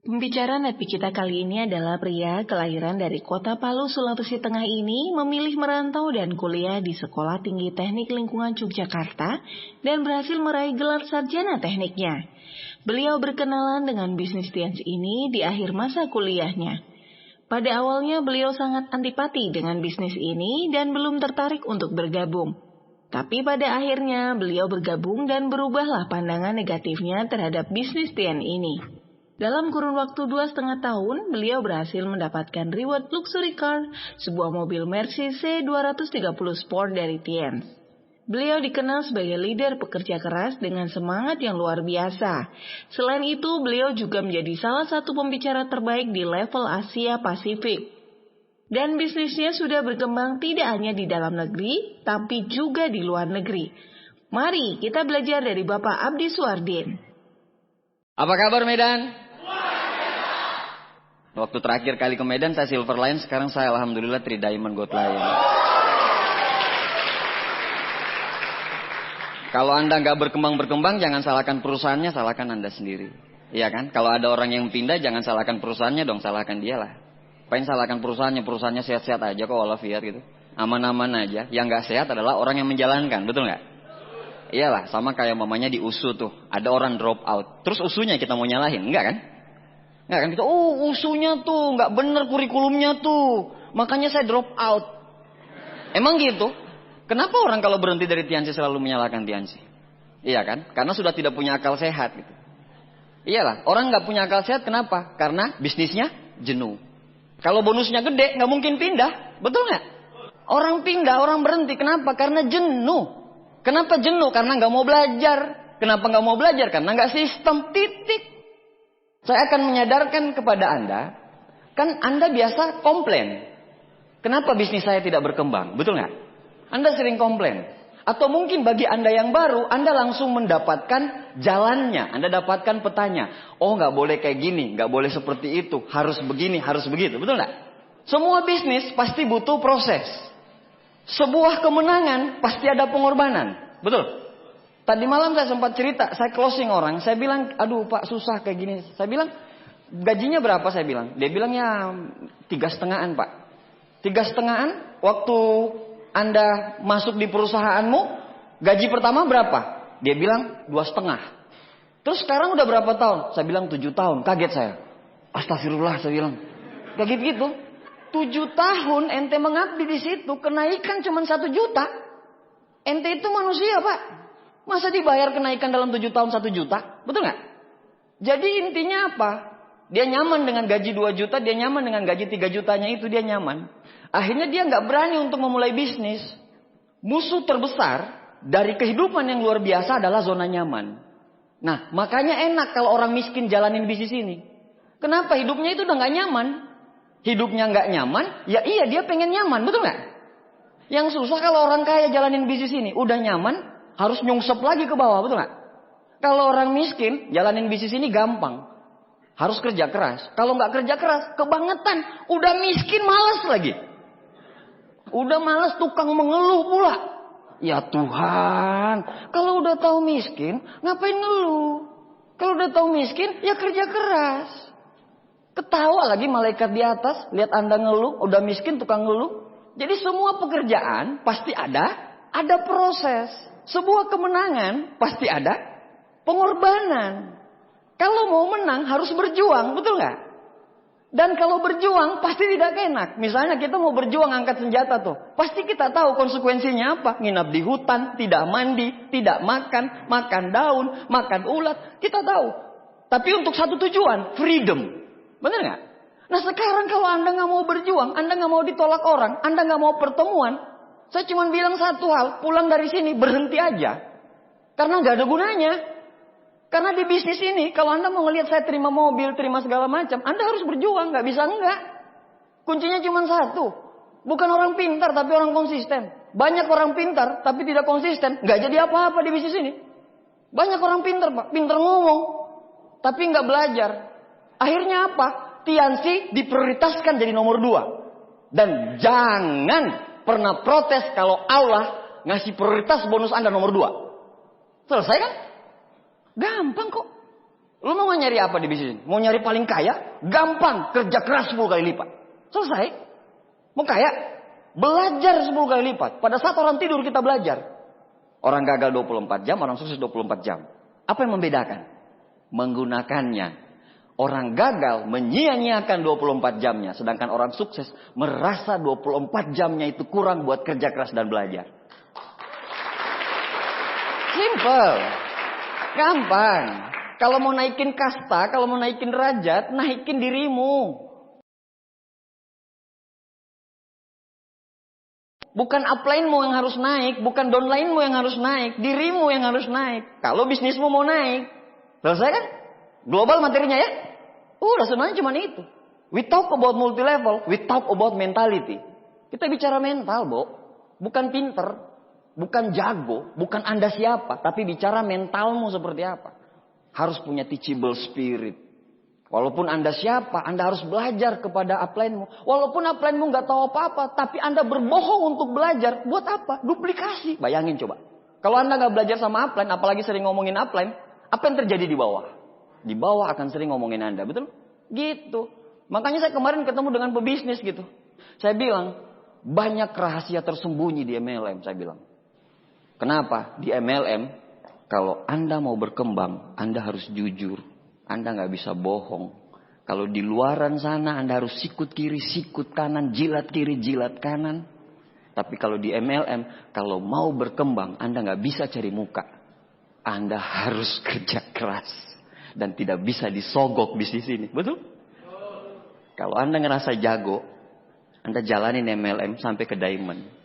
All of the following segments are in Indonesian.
Pembicara Nepi kita kali ini adalah pria kelahiran dari kota Palu, Sulawesi Tengah ini memilih merantau dan kuliah di Sekolah Tinggi Teknik Lingkungan Yogyakarta dan berhasil meraih gelar sarjana tekniknya. Beliau berkenalan dengan bisnis Tians ini di akhir masa kuliahnya. Pada awalnya beliau sangat antipati dengan bisnis ini dan belum tertarik untuk bergabung. Tapi pada akhirnya beliau bergabung dan berubahlah pandangan negatifnya terhadap bisnis Tian ini. Dalam kurun waktu 2,5 tahun, beliau berhasil mendapatkan reward luxury car, sebuah mobil Mercy C230 Sport dari Tians. Beliau dikenal sebagai leader pekerja keras dengan semangat yang luar biasa. Selain itu, beliau juga menjadi salah satu pembicara terbaik di level Asia Pasifik. Dan bisnisnya sudah berkembang tidak hanya di dalam negeri, tapi juga di luar negeri. Mari kita belajar dari Bapak Abdi Suardin. Apa kabar Medan? Waktu terakhir kali ke Medan saya Silver Line, sekarang saya alhamdulillah Tri Diamond Gold Lion. Kalau Anda nggak berkembang, jangan salahkan perusahaannya, salahkan Anda sendiri. Iya kan? Kalau ada orang yang pindah, jangan salahkan perusahaannya dong, salahkan dia lah. Pengen salahkan perusahaannya sehat-sehat aja kok walafiat gitu. Aman-aman aja. Yang nggak sehat adalah orang yang menjalankan, betul nggak? Iyalah, sama kayak mamanya di USU tuh. Ada orang drop out. Terus USU-nya kita mau nyalahin, enggak kan? Enggak kan? Kita, USU-nya tuh nggak bener kurikulumnya tuh. Makanya saya drop out. Emang gitu? Kenapa orang kalau berhenti dari Tiansi selalu menyalahkan Tiansi? Iya kan? Karena sudah tidak punya akal sehat gitu. Iyalah, orang nggak punya akal sehat kenapa? Karena bisnisnya jenuh. Kalau bonusnya gede, nggak mungkin pindah. Betul nggak? Orang pindah, orang berhenti. Kenapa? Karena jenuh. Kenapa jenuh? Karena nggak mau belajar. Kenapa nggak mau belajar? Karena nggak sistem. Titik. Saya akan menyadarkan kepada Anda. Kan Anda biasa komplain. Kenapa bisnis saya tidak berkembang? Betul nggak? Anda sering komplain. Atau mungkin bagi Anda yang baru, Anda langsung mendapatkan jalannya. Anda dapatkan petanya. Oh nggak boleh kayak gini, nggak boleh seperti itu. Harus begini, harus begitu. Betul nggak? Semua bisnis pasti butuh proses. Sebuah kemenangan pasti ada pengorbanan. Betul? Tadi malam saya sempat cerita, saya closing orang. Saya bilang, aduh Pak susah kayak gini. Saya bilang, gajinya berapa saya bilang? Dia bilang ya 3,5-an Pak. 3,5-an waktu Anda masuk di perusahaanmu, gaji pertama berapa? Dia bilang 2,5. Terus sekarang udah berapa tahun? Saya bilang 7 tahun. Kaget saya. Astagfirullah saya bilang. Kaget gitu. 7 tahun ente mengabdi di situ, kenaikan cuma 1 juta. Ente itu manusia Pak. Masa dibayar kenaikan dalam 7 tahun 1 juta? Betul nggak? Jadi intinya apa? Dia nyaman dengan gaji 2 juta, dia nyaman dengan gaji 3 jutanya itu, dia nyaman. Akhirnya dia nggak berani untuk memulai bisnis. Musuh terbesar dari kehidupan yang luar biasa adalah zona nyaman. Nah, makanya enak kalau orang miskin jalanin bisnis ini. Kenapa? Hidupnya itu udah nggak nyaman. Hidupnya nggak nyaman, ya iya dia pengen nyaman, betul nggak? Yang susah kalau orang kaya jalanin bisnis ini, udah nyaman, harus nyungsep lagi ke bawah, betul nggak? Kalau orang miskin jalanin bisnis ini gampang, harus kerja keras. Kalau nggak kerja keras, kebangetan, udah miskin malas lagi. Udah malas tukang mengeluh pula. Ya Tuhan, kalau udah tahu miskin, ngapain ngeluh? Kalau udah tahu miskin, ya kerja keras. Ketawa lagi malaikat di atas, lihat Anda ngeluh, udah miskin tukang ngeluh. Jadi semua pekerjaan pasti ada proses. Sebuah kemenangan pasti ada pengorbanan. Kalau mau menang harus berjuang, betul nggak? Dan kalau berjuang pasti tidak enak. Misalnya kita mau berjuang angkat senjata tuh. Pasti kita tahu konsekuensinya apa. Nginap di hutan, tidak mandi, tidak makan, makan daun, makan ulat. Kita tahu. Tapi untuk satu tujuan, freedom. Benar nggak? Nah sekarang kalau Anda nggak mau berjuang, Anda nggak mau ditolak orang, Anda nggak mau pertemuan. Saya cuma bilang satu hal, pulang dari sini berhenti aja. Karena nggak ada gunanya. Karena di bisnis ini, kalau Anda mau ngelihat saya terima mobil, terima segala macam, Anda harus berjuang, nggak bisa enggak. Kuncinya cuma satu, bukan orang pintar tapi orang konsisten. Banyak orang pintar tapi tidak konsisten, nggak jadi apa-apa di bisnis ini. Banyak orang pintar Pak, pintar ngomong, tapi nggak belajar. Akhirnya apa? Tiansi diprioritaskan jadi nomor 2. Dan jangan pernah protes kalau Allah ngasih prioritas bonus Anda nomor 2. Selesai kan? Gampang kok. Lu mau nyari apa di bisnis ini? Mau nyari paling kaya? Gampang, kerja keras 10 kali lipat. Selesai. Mau kaya? Belajar 10 kali lipat. Pada saat orang tidur kita belajar. Orang gagal 24 jam, orang sukses 24 jam. Apa yang membedakan? Menggunakannya. Orang gagal menyia-nyiakan 24 jamnya. Sedangkan orang sukses merasa 24 jamnya itu kurang buat kerja keras dan belajar. Simple. Gampang. Kalau mau naikin kasta, kalau mau naikin derajat, naikin dirimu. Bukan upline-mu yang harus naik, bukan downline-mu yang harus naik, dirimu yang harus naik. Kalau bisnismu mau naik, selesai kan? Global materinya ya? Udah sebenarnya cuma itu. We talk about multi level, we talk about mentality. Kita bicara mental, Bo. Bukan pinter, bukan jago, bukan Anda siapa, tapi bicara mentalmu seperti apa. Harus punya teachable spirit. Walaupun Anda siapa, Anda harus belajar kepada upline-mu. Walaupun upline-mu nggak tahu apa-apa, tapi Anda berbohong untuk belajar. Buat apa? Duplikasi. Bayangin coba. Kalau Anda nggak belajar sama upline, apalagi sering ngomongin upline, apa yang terjadi di bawah? Di bawah akan sering ngomongin Anda, betul? Gitu. Makanya saya kemarin ketemu dengan pebisnis gitu. Saya bilang, banyak rahasia tersembunyi di MLM, saya bilang. Kenapa? Di MLM, kalau Anda mau berkembang, Anda harus jujur. Anda nggak bisa bohong. Kalau di luaran sana Anda harus sikut kiri, sikut kanan, jilat kiri, jilat kanan. Tapi kalau di MLM, kalau mau berkembang, Anda nggak bisa cari muka. Anda harus kerja keras. Dan tidak bisa disogok bisnis ini. Betul? Kalau Anda ngerasa jago, Anda jalanin MLM sampai ke diamond.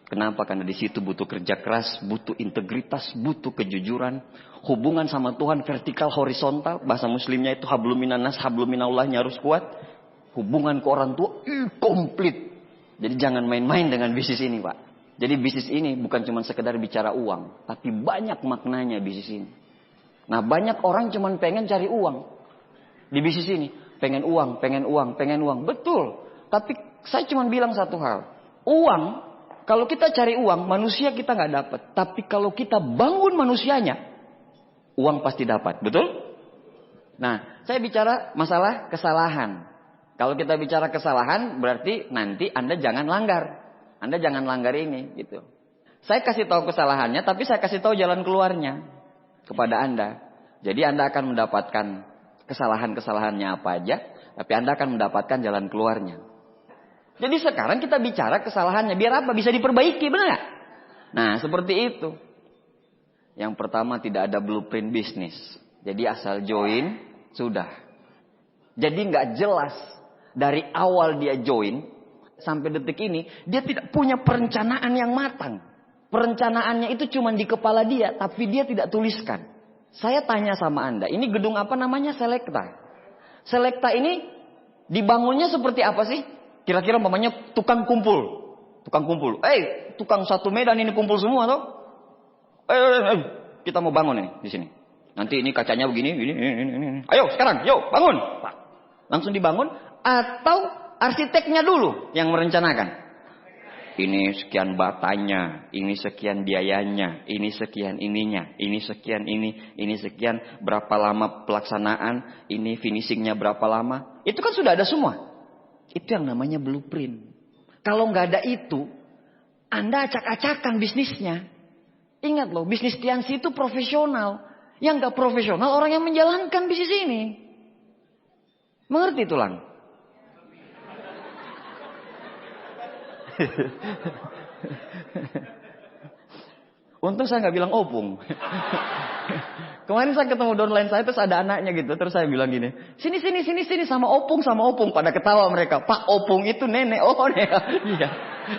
Kenapa? Karena di situ butuh kerja keras, butuh integritas, butuh kejujuran. Hubungan sama Tuhan vertikal, horizontal. Bahasa muslimnya itu hablum minannas, hablum minallahnya harus kuat. Hubungan ke orang tua, komplit. Jadi jangan main-main dengan bisnis ini, Pak. Jadi bisnis ini bukan cuma sekedar bicara uang. Tapi banyak maknanya bisnis ini. Nah, banyak orang cuma pengen cari uang. Di bisnis ini. Pengen uang, pengen uang, pengen uang. Betul. Tapi saya cuma bilang satu hal. Uang, kalau kita cari uang, manusia kita nggak dapat. Tapi kalau kita bangun manusianya, uang pasti dapat. Betul? Nah, saya bicara masalah kesalahan. Kalau kita bicara kesalahan, berarti nanti Anda jangan langgar. Anda jangan langgar ini, gitu. Saya kasih tahu kesalahannya, tapi saya kasih tahu jalan keluarnya kepada Anda. Jadi Anda akan mendapatkan kesalahan-kesalahannya apa aja, tapi Anda akan mendapatkan jalan keluarnya. Jadi sekarang kita bicara kesalahannya. Biar apa? Bisa diperbaiki, benar gak? Nah, seperti itu. Yang pertama, tidak ada blueprint bisnis. Jadi asal join, sudah. Jadi gak jelas. Dari awal dia join, sampai detik ini, dia tidak punya perencanaan yang matang. Perencanaannya itu cuma di kepala dia, tapi dia tidak tuliskan. Saya tanya sama Anda, ini gedung apa namanya? Selecta. Selecta ini dibangunnya seperti apa sih? Kira-kira umpamanya tukang kumpul. Tukang kumpul. Tukang satu Medan ini kumpul semua toh. Kita mau bangun ini di sini. Nanti ini kacanya begini, ini. Ayo sekarang, yuk bangun. Langsung dibangun atau arsiteknya dulu yang merencanakan. Ini sekian batanya, ini sekian biayanya, ini sekian ininya, ini sekian ini sekian berapa lama pelaksanaan, ini finishingnya berapa lama. Itu kan sudah ada semua. Itu yang namanya blueprint. Kalau nggak ada itu, Anda acak-acakan bisnisnya. Ingat loh, bisnis Tiansi itu profesional. Yang nggak profesional orang yang menjalankan bisnis ini. Mengerti tulang? Untung saya nggak bilang opung. Kemarin saya ketemu downline saya, terus ada anaknya gitu. Terus saya bilang gini, sini sama opung. Pada ketawa mereka. Pak, opung itu nenek. Oh, nenek.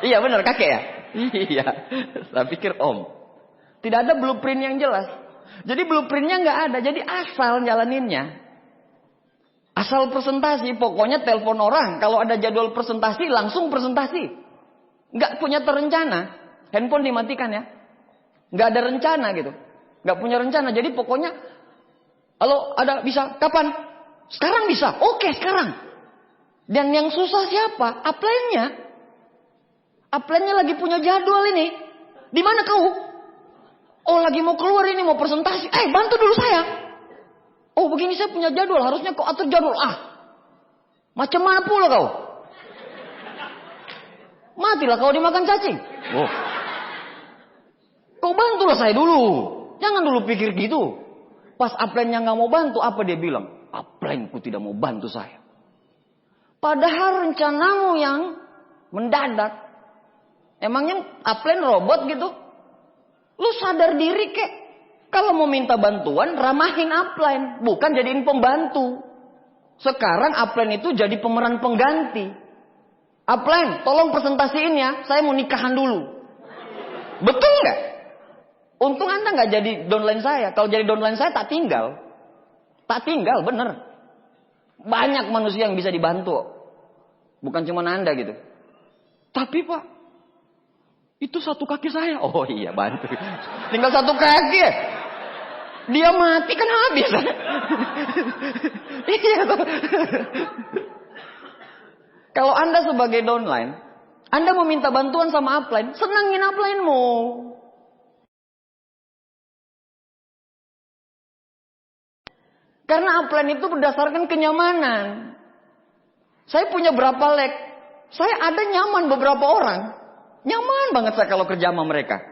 Iya benar, kakek ya? Iya. Saya pikir om. Tidak ada blueprint yang jelas. Jadi blueprintnya nggak ada. Jadi asal jalaninnya. Asal presentasi. Pokoknya telepon orang. Kalau ada jadwal presentasi, langsung presentasi. Nggak punya terencana. Handphone dimatikan ya. Nggak ada rencana gitu. Nggak punya rencana. Jadi pokoknya, kalau ada bisa, kapan? Sekarang bisa. Oke, sekarang. Dan yang susah siapa? Upline-nya. Upline-nya lagi punya jadwal ini. Di mana kau? Oh, lagi mau keluar ini, mau presentasi. Bantu dulu saya. Oh begini saya punya jadwal, harusnya kau atur jadwal. Macam mana pula kau? Matilah kau dimakan cacing. Oh. Kau bantulah saya dulu. Jangan dulu pikir gitu. Pas upline-nya gak mau bantu, apa dia bilang? Upline-ku tidak mau bantu saya. Padahal rencanamu yang mendadak. Emangnya upline robot gitu? Lu sadar diri kek. Kalau mau minta bantuan, ramahin upline. Bukan jadiin pembantu. Sekarang upline itu jadi pemeran pengganti. Upline, tolong presentasiin ya. Saya mau nikahan dulu. Betul nggak? Untung Anda nggak jadi downline saya. Kalau jadi downline saya tak tinggal. Tak tinggal, bener. Banyak manusia yang bisa dibantu. Bukan cuma Anda gitu. Tapi Pak, itu satu kaki saya. Oh iya, bantu. Tinggal satu kaki ya. Dia mati kan habis. Iya. Kalau Anda sebagai downline, Anda mau minta bantuan sama upline, senangin upline-mu. Karena upline itu berdasarkan kenyamanan. Saya punya berapa leg, saya ada nyaman beberapa orang. Nyaman banget saya kalau kerja sama mereka.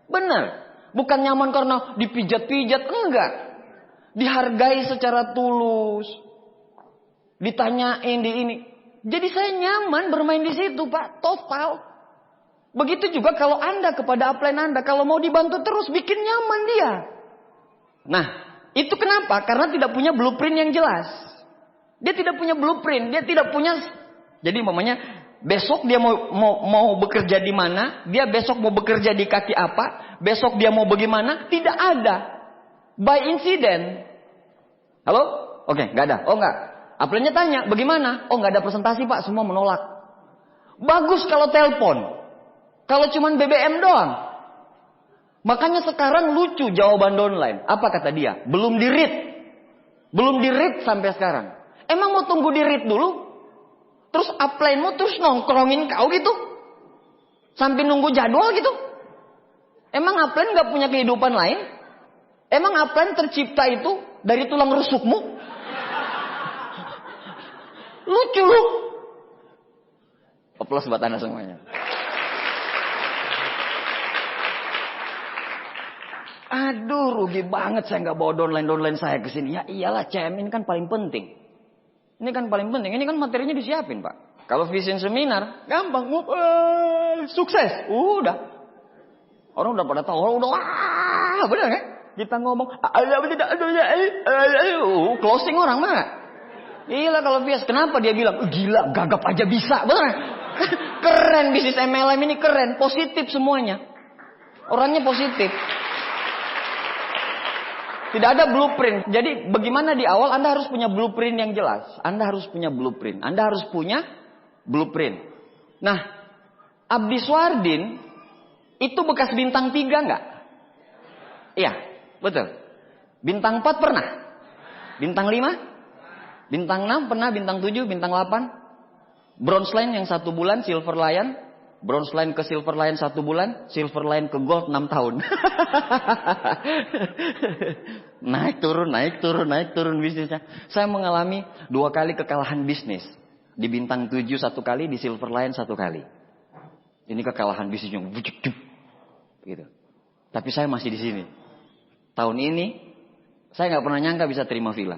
Benar. Bukan nyaman karena dipijat-pijat, enggak. Dihargai secara tulus. Ditanyain di ini. Jadi saya nyaman bermain di situ, Pak. Total. Begitu juga kalau Anda kepada upline Anda. Kalau mau dibantu terus, bikin nyaman dia. Nah, itu kenapa? Karena tidak punya blueprint yang jelas. Dia tidak punya blueprint. Dia tidak punya... Jadi mamanya, besok dia mau bekerja di mana? Dia besok mau bekerja di kaki apa? Besok dia mau bagaimana? Tidak ada. By incident. Halo? Oke, nggak ada. Oh nggak. Upline-nya tanya, bagaimana? Oh nggak ada presentasi Pak, semua menolak. Bagus kalau telepon. Kalau cuman BBM doang. Makanya sekarang lucu jawaban downline. Apa kata dia? Belum di-read. Belum di-read sampai sekarang. Emang mau tunggu di-read dulu? Terus upline-mu terus nongkrongin kau gitu? Sampai nunggu jadwal gitu? Emang upline gak punya kehidupan lain? Emang upline tercipta itu dari tulang rusukmu? Lucu lu. Aplaus buat Anda semuanya. Aduh, rugi banget saya gak bawa downline saya ke sini. Ya iyalah, CM ini kan paling penting. Ini kan paling penting. Ini kan materinya disiapin, Pak. Kalau vision seminar, gampang. Sukses. Udah. Orang udah pada tahu. Orang udah, wah, bener kan? Kita ngomong, closing orang mah. Gila kalau bias. Kenapa dia bilang, gila, gagap aja bisa. Bener kan? Keren bisnis MLM ini, keren. Positif semuanya. Orangnya positif. Tidak ada blueprint. Jadi bagaimana di awal Anda harus punya blueprint yang jelas. Anda harus punya blueprint. Anda harus punya blueprint. Nah, Abdi Swardin itu bekas bintang 3 enggak? Iya, betul. Bintang 4 pernah? Bintang 5? Bintang 6 pernah? Bintang 7? Bintang 8? Bronze Line yang 1 bulan, Silver Lion. Bronze Line ke Silver Lion 1 bulan, Silver Lion ke Gold 6 tahun. Naik turun bisnisnya. Saya mengalami 2 kali kekalahan bisnis. Di bintang 7 1 kali, di Silver Lion 1 kali. Ini kekalahan bisnisnya. Gitu. Tapi saya masih di sini. Tahun ini, saya nggak pernah nyangka bisa terima villa.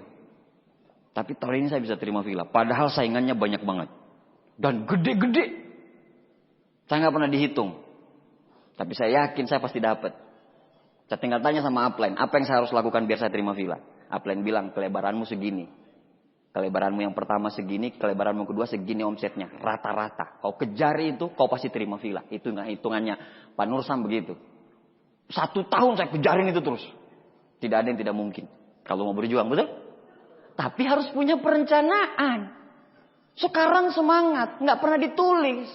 Tapi tahun ini saya bisa terima villa. Padahal saingannya banyak banget. Dan gede-gede. Saya nggak pernah dihitung. Tapi saya yakin saya pasti dapat. Saya tinggal tanya sama upline. Apa yang saya harus lakukan biar saya terima villa? Upline bilang, kelebaranmu segini. Kelebaranmu yang pertama segini. Kelebaranmu kedua segini omsetnya. Rata-rata. Kau kejar itu, kau pasti terima villa. Itu nggak hitungannya. Pak Nursam begitu. 1 tahun saya kejarin itu terus. Tidak ada yang tidak mungkin. Kalau mau berjuang, betul? Tapi harus punya perencanaan. Sekarang semangat. Nggak pernah ditulis.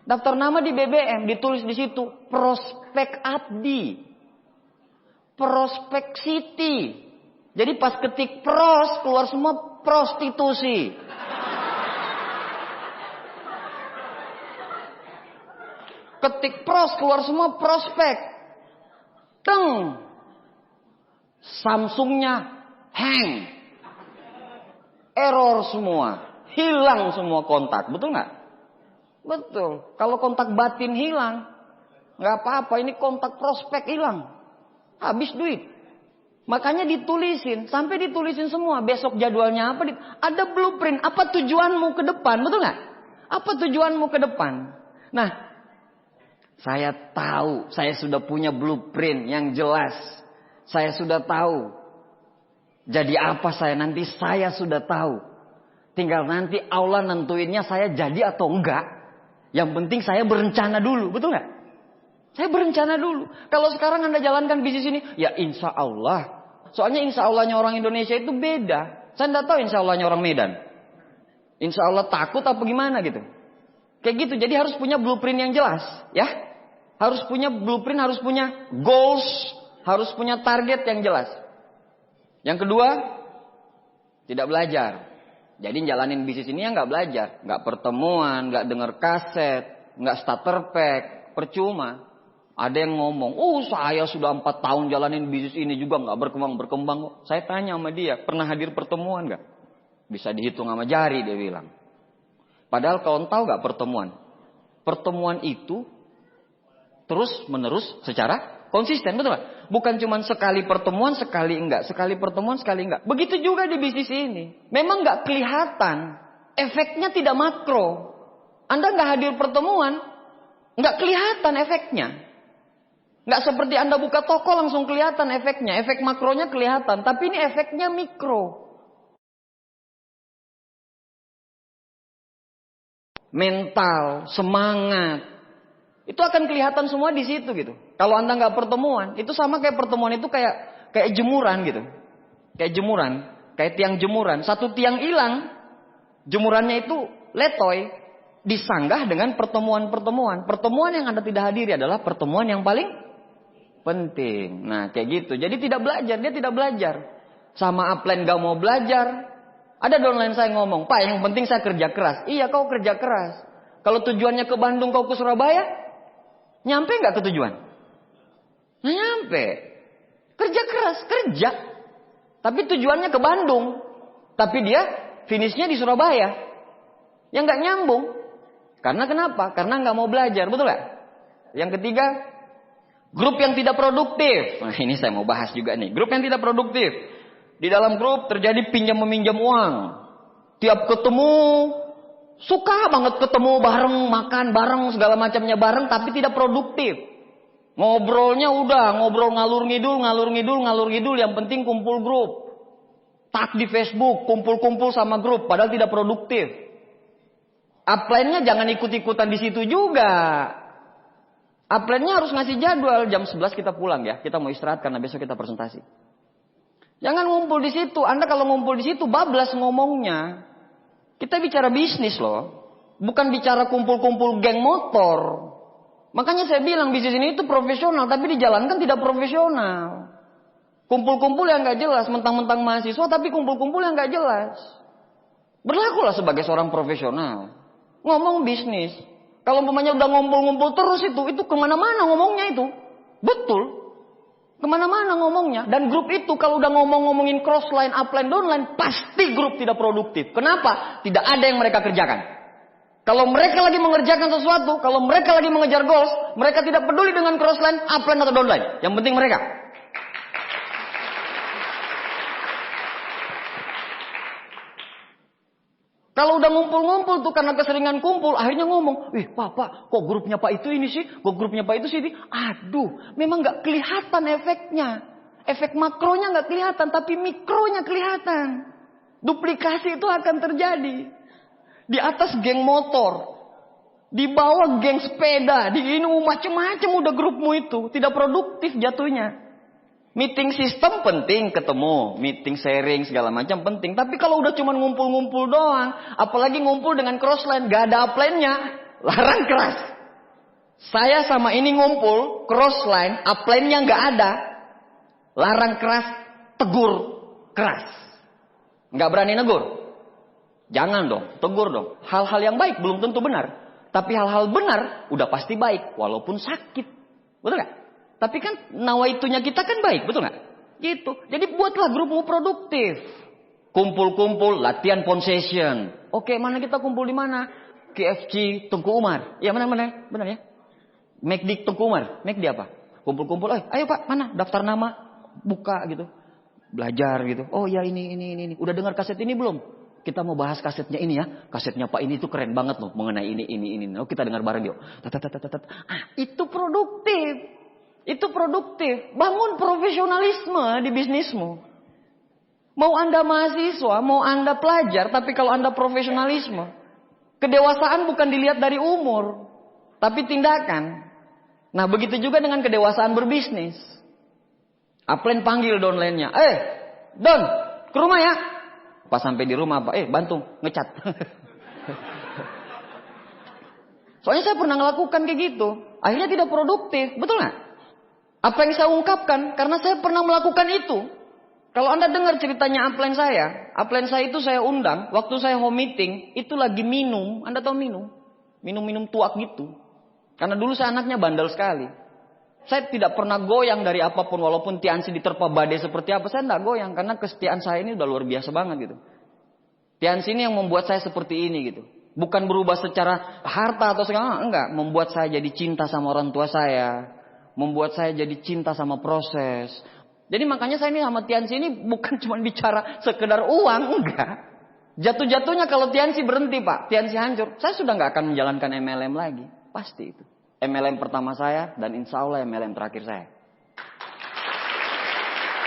Daftar nama di BBM, ditulis di situ. Prospek Abdi. Prospek City. Jadi pas ketik pros, keluar semua prostitusi. Ketik pros, keluar semua prospek. Teng. Samsungnya hang, error semua, hilang semua kontak, betul nggak? Betul. Kalau kontak batin hilang, nggak apa-apa. Ini kontak prospek hilang, habis duit. Makanya ditulisin, sampai ditulisin semua. Besok jadwalnya apa? Ada blueprint. Apa tujuanmu ke depan, betul nggak? Apa tujuanmu ke depan? Nah, saya tahu, saya sudah punya blueprint yang jelas. Saya sudah tahu. Jadi apa saya nanti, saya sudah tahu. Tinggal nanti Allah nentuinnya saya jadi atau enggak. Yang penting saya berencana dulu, betul nggak? Saya berencana dulu. Kalau sekarang Anda jalankan bisnis ini, ya insya Allah. Soalnya insya Allahnya orang Indonesia itu beda. Saya tidak tahu insya Allahnya orang Medan. Insya Allah takut apa gimana gitu. Kayak gitu, jadi harus punya blueprint yang jelas, ya. Harus punya blueprint, harus punya goals, harus punya target yang jelas. Yang kedua, tidak belajar. Jadi jalanin bisnis ini ya nggak belajar, nggak pertemuan, nggak denger kaset, nggak starter pack, percuma. Ada yang ngomong, saya sudah 4 tahun jalanin bisnis ini juga nggak berkembang kok. Saya tanya sama dia, pernah hadir pertemuan nggak? Bisa dihitung sama jari dia bilang. Padahal kau tahu nggak pertemuan? Pertemuan itu terus menerus secara konsisten, betul nggak? Bukan cuma sekali pertemuan, sekali enggak. Sekali pertemuan, sekali enggak. Begitu juga di bisnis ini. Memang nggak kelihatan. Efeknya tidak makro. Anda nggak hadir pertemuan, nggak kelihatan efeknya. Nggak seperti Anda buka toko langsung kelihatan efeknya. Efek makronya kelihatan. Tapi ini efeknya mikro. Mental, semangat. Itu akan kelihatan semua di situ gitu. Kalau Anda nggak pertemuan, itu sama kayak pertemuan itu kayak jemuran gitu. Kayak jemuran, kayak tiang jemuran. Satu tiang hilang, jemurannya itu letoy, disanggah dengan pertemuan-pertemuan. Pertemuan yang Anda tidak hadiri adalah pertemuan yang paling penting. Nah, kayak gitu. Jadi tidak belajar, dia tidak belajar. Sama upline nggak mau belajar. Ada downline saya ngomong, Pak, yang penting saya kerja keras. Iya, kau kerja keras. Kalau tujuannya ke Bandung, kau ke Surabaya, nyampe nggak ke tujuan? Nah, nyampe. Kerja keras, kerja. Tapi tujuannya ke Bandung. Tapi dia finishnya di Surabaya. Yang nggak nyambung. Karena kenapa? Karena nggak mau belajar, betul nggak? Yang ketiga, grup yang tidak produktif. Nah, ini saya mau bahas juga nih. Grup yang tidak produktif. Di dalam grup terjadi pinjam-meminjam uang. Tiap ketemu, suka banget ketemu bareng, makan bareng, segala macamnya bareng, tapi tidak produktif. Ngobrolnya udah, ngobrol ngalur ngidul, yang penting kumpul grup. Tag di Facebook, kumpul-kumpul sama grup, padahal tidak produktif. Upline-nya jangan ikut-ikutan di situ juga. Upline-nya harus ngasih jadwal, jam 11 kita pulang ya, kita mau istirahat karena besok kita presentasi. Jangan ngumpul di situ. Anda kalau ngumpul di situ bablas ngomongnya. Kita bicara bisnis loh. Bukan bicara kumpul-kumpul geng motor. Makanya saya bilang bisnis ini itu profesional. Tapi dijalankan tidak profesional. Kumpul-kumpul yang gak jelas. Mentang-mentang mahasiswa tapi kumpul-kumpul yang gak jelas. Berlakulah sebagai seorang profesional. Ngomong bisnis. Kalau umpamanya udah ngumpul-ngumpul terus itu kemana-mana ngomongnya itu. Betul. Kemana-mana ngomongnya. Dan grup itu kalau udah ngomongin crossline, upline, downline, pasti grup tidak produktif. Kenapa? Tidak ada yang mereka kerjakan. Kalau mereka lagi mengerjakan sesuatu, kalau mereka lagi mengejar goals, mereka tidak peduli dengan crossline, upline atau downline. Yang penting mereka. Kalau udah ngumpul-ngumpul tuh karena keseringan kumpul, akhirnya ngomong, Pak, kok grupnya Pak itu ini sih? Kok grupnya Pak itu sih ini? Aduh, memang gak kelihatan efeknya. Efek makronya gak kelihatan, tapi mikronya kelihatan. Duplikasi itu akan terjadi. Di atas geng motor, di bawah geng sepeda, di ini macam-macam udah grupmu itu. Tidak produktif jatuhnya. Meeting sistem penting ketemu, meeting sharing segala macam penting. Tapi kalau udah cuma ngumpul-ngumpul doang, apalagi ngumpul dengan crossline, gak ada upline-nya, larang keras. Saya sama ini ngumpul, crossline, upline-nya gak ada, larang keras, tegur keras. Gak berani negur. Jangan dong, tegur dong. Hal-hal yang baik belum tentu benar. Tapi hal-hal benar udah pasti baik, walaupun sakit. Betul gak? Tapi kan nawaitunya kita kan baik, betul nggak? Gitu. Jadi buatlah grupmu produktif. Kumpul-kumpul, latihan phone session. Oke, mana kita kumpul di mana? KFC Tengku Umar. Ya, benar ya. McD Tengku Umar. McD apa? Kumpul-kumpul, ayo Pak, mana? Daftar nama, buka gitu. Belajar gitu. Oh ya ini. Udah dengar kaset ini belum? Kita mau bahas kasetnya ini ya. Kasetnya Pak ini tuh keren banget loh. Mengenai ini. Oh kita dengar bareng yuk. Itu produktif. Itu produktif. Bangun profesionalisme di bisnismu. Mau Anda mahasiswa, mau Anda pelajar, tapi kalau Anda profesionalisme, kedewasaan bukan dilihat dari umur, tapi tindakan. Nah, begitu juga dengan kedewasaan berbisnis. Upline panggil downline-nya. Don, ke rumah ya. Pas sampai di rumah, bantu ngecat. Soalnya saya pernah ngelakukan kayak gitu. Akhirnya tidak produktif, betul nggak? Apa yang saya ungkapkan, karena saya pernah melakukan itu. Kalau Anda dengar ceritanya upline saya itu saya undang, waktu saya home meeting, itu lagi minum, Anda tahu minum? Minum tuak gitu. Karena dulu saya anaknya bandel sekali. Saya tidak pernah goyang dari apapun, walaupun Tiansi diterpa badai seperti apa, saya tidak goyang, karena kesetiaan saya ini udah luar biasa banget gitu. Tiansi ini yang membuat saya seperti ini gitu. Bukan berubah secara harta atau segala, enggak. Membuat saya jadi cinta sama orang tua saya. Membuat saya jadi cinta sama proses. Jadi makanya saya ini sama Tiansi ini bukan cuma bicara sekedar uang, enggak. Jatuh-jatuhnya kalau Tiansi berhenti Pak, Tiansi hancur, saya sudah nggak akan menjalankan MLM lagi. Pasti itu. MLM pertama saya dan insya Allah MLM terakhir saya.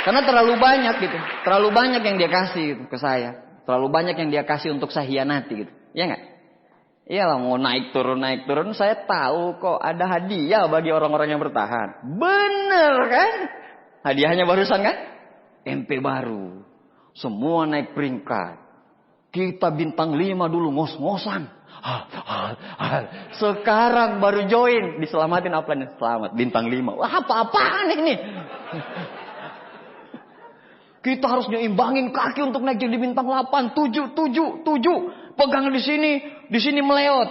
Karena terlalu banyak gitu. Terlalu banyak yang dia kasih gitu ke saya. Terlalu banyak yang dia kasih untuk saya hianati gitu. Iya nggak? Iyalah mau naik turun saya tahu kok ada hadiah bagi orang-orang yang bertahan. Bener kan? Hadiahnya barusan kan? MP baru. Semua naik peringkat. Kita bintang 5 dulu ngos-ngosan. Sekarang baru join. Diselamatin upline. Selamat bintang 5. Wah apa-apaan ini? Kita harus nyimbangin kaki untuk naik jadi bintang 8. 7. Pegang di sini meleot.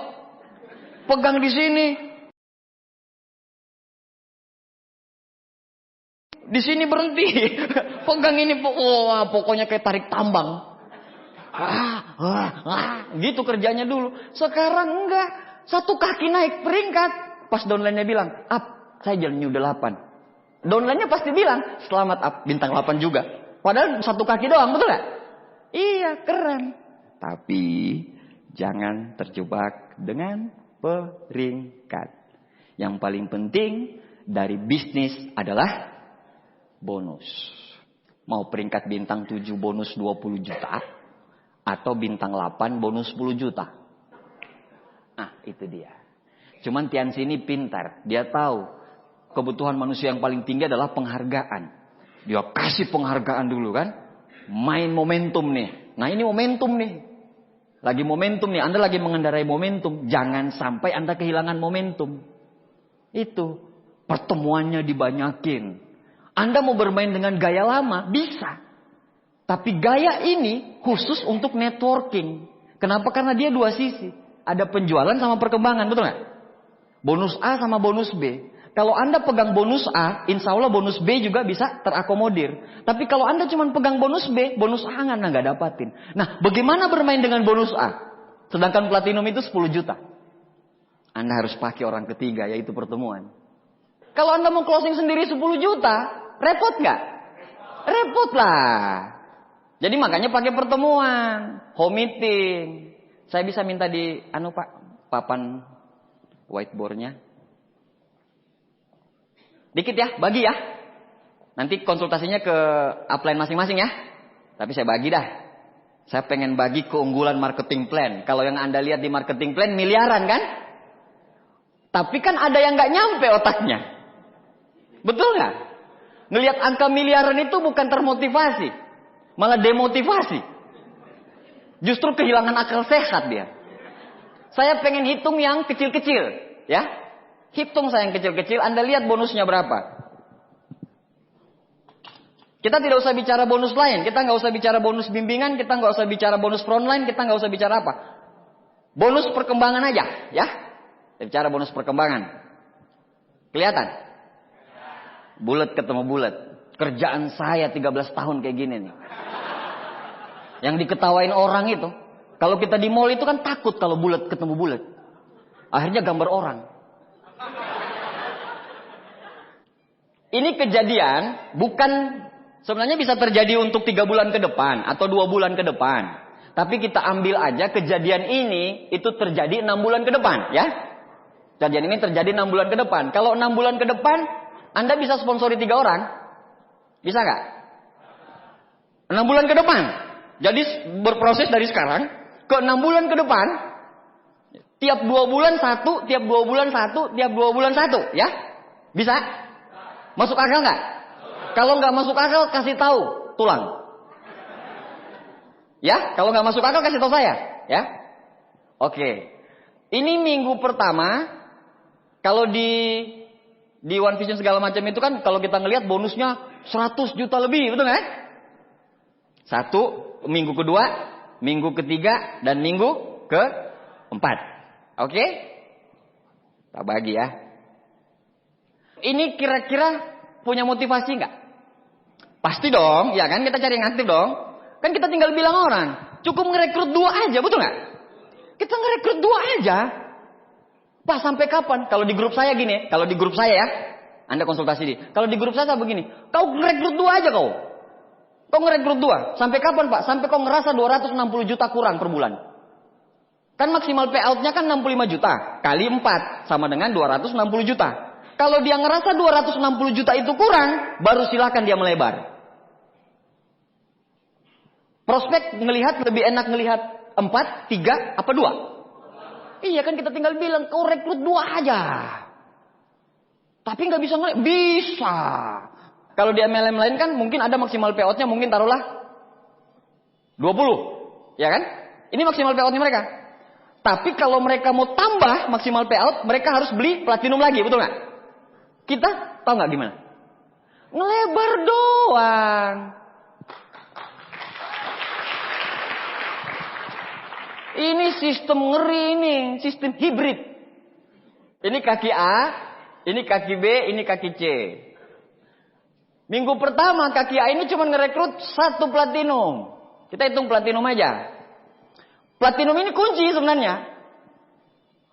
Pegang di sini berhenti. Pegang ini, pokoknya kayak tarik tambang. Gitu kerjanya dulu. Sekarang enggak. Satu kaki naik peringkat. Pas downline-nya bilang, saya jalannya udah 8. Downline-nya pasti bilang, selamat up, bintang 8 juga. Padahal satu kaki doang, betul gak? Iya, keren. Tapi jangan terjebak dengan peringkat. Yang paling penting dari bisnis adalah bonus. Mau peringkat bintang 7 bonus 20 juta atau bintang 8 bonus 10 juta. Nah, itu dia. Cuman Tiansi ini pintar. Dia tahu kebutuhan manusia yang paling tinggi adalah penghargaan. Dia kasih penghargaan dulu kan. Main momentum nih. Nah, ini momentum nih. Lagi momentum nih. Anda lagi mengendarai momentum. Jangan sampai Anda kehilangan momentum. Itu. Pertemuannya dibanyakin. Anda mau bermain dengan gaya lama, bisa. Tapi gaya ini khusus untuk networking. Kenapa? Karena dia dua sisi. Ada penjualan sama perkembangan, betul nggak? Bonus A sama bonus B. Kalau Anda pegang bonus A, insya Allah bonus B juga bisa terakomodir. Tapi kalau Anda cuma pegang bonus B, bonus A Anda nggak dapatin. Nah, bagaimana bermain dengan bonus A? Sedangkan platinum itu 10 juta. Anda harus pakai orang ketiga, yaitu pertemuan. Kalau Anda mau closing sendiri 10 juta, repot nggak? Repot lah. Jadi makanya pakai pertemuan, home meeting. Saya bisa minta di Pak, papan whiteboardnya. Dikit ya, bagi ya. Nanti konsultasinya ke upline masing-masing ya. Tapi saya bagi dah. Saya pengen bagi keunggulan marketing plan. Kalau yang Anda lihat di marketing plan miliaran kan? Tapi kan ada yang nggak nyampe otaknya. Betul nggak? Ngelihat angka miliaran itu bukan termotivasi, malah demotivasi. Justru kehilangan akal sehat dia. Saya pengen hitung yang kecil-kecil, ya. Hitung saya yang kecil-kecil, Anda lihat bonusnya berapa. Kita tidak usah bicara bonus lain, kita nggak usah bicara bonus bimbingan, kita nggak usah bicara bonus frontline, kita nggak usah bicara apa. Bonus perkembangan aja, ya. Kita bicara bonus perkembangan. Kelihatan? Bulat ketemu bulat. Kerjaan saya 13 tahun kayak gini nih. Yang diketawain orang itu. Kalau kita di mall itu kan takut kalau bulat ketemu bulat. Akhirnya gambar orang. Ini kejadian bukan, sebenarnya bisa terjadi untuk 3 bulan ke depan atau 2 bulan ke depan. Tapi kita ambil aja kejadian ini itu terjadi 6 bulan ke depan, ya. Kejadian ini terjadi 6 bulan ke depan. Kalau 6 bulan ke depan, Anda bisa sponsori 3 orang? Bisa nggak? 6 bulan ke depan. Jadi berproses dari sekarang ke 6 bulan ke depan. Tiap 2 bulan 1, tiap 2 bulan 1, tiap 2 bulan 1, ya? Bisa? Masuk akal nggak? Kalau nggak masuk akal, kasih tahu, tulang. Ya, kalau nggak masuk akal, kasih tahu saya, ya. Oke, ini minggu pertama. Kalau di One Vision segala macam itu kan, kalau kita ngelihat bonusnya 100 juta lebih, betul nggak? 1, minggu kedua, minggu ketiga, dan minggu keempat. Oke, tak bagi ya. Ini kira-kira punya motivasi nggak? Pasti dong, ya kan? Kita cari yang aktif dong. Kan kita tinggal bilang orang, cukup ngerekrut 2 aja, betul nggak? Kita ngerekrut 2 aja. Pak, sampai kapan? Kalau di grup saya gini, kalau di grup saya ya, Anda konsultasi di. Kalau di grup saya begini, kau ngerekrut 2 aja kau. Kau ngerekrut 2. Sampai kapan Pak? Sampai kau ngerasa 260 juta kurang per bulan. Kan maksimal payout-nya kan 65 juta. Kali 4 sama dengan 260 juta. Kalau dia ngerasa 260 juta itu kurang, baru silakan dia melebar. Prospek ngelihat lebih enak ngelihat 4, 3, apa 2? Iya kan kita tinggal bilang, kau rekrut 2 aja. Tapi nggak bisa ngelihat. Bisa. Kalau di MLM lain kan mungkin ada maksimal payout-nya mungkin taruhlah 20. Ya kan? Ini maksimal payout-nya mereka. Tapi kalau mereka mau tambah maksimal payout, mereka harus beli platinum lagi, betul nggak? Kita tahu nggak gimana? Ngelebar doang. Ini sistem ngeri ini, sistem hibrid. Ini kaki A, ini kaki B, ini kaki C. Minggu pertama kaki A ini cuma ngerekrut 1 platinum. Kita hitung platinum aja. Platinum ini kunci sebenarnya.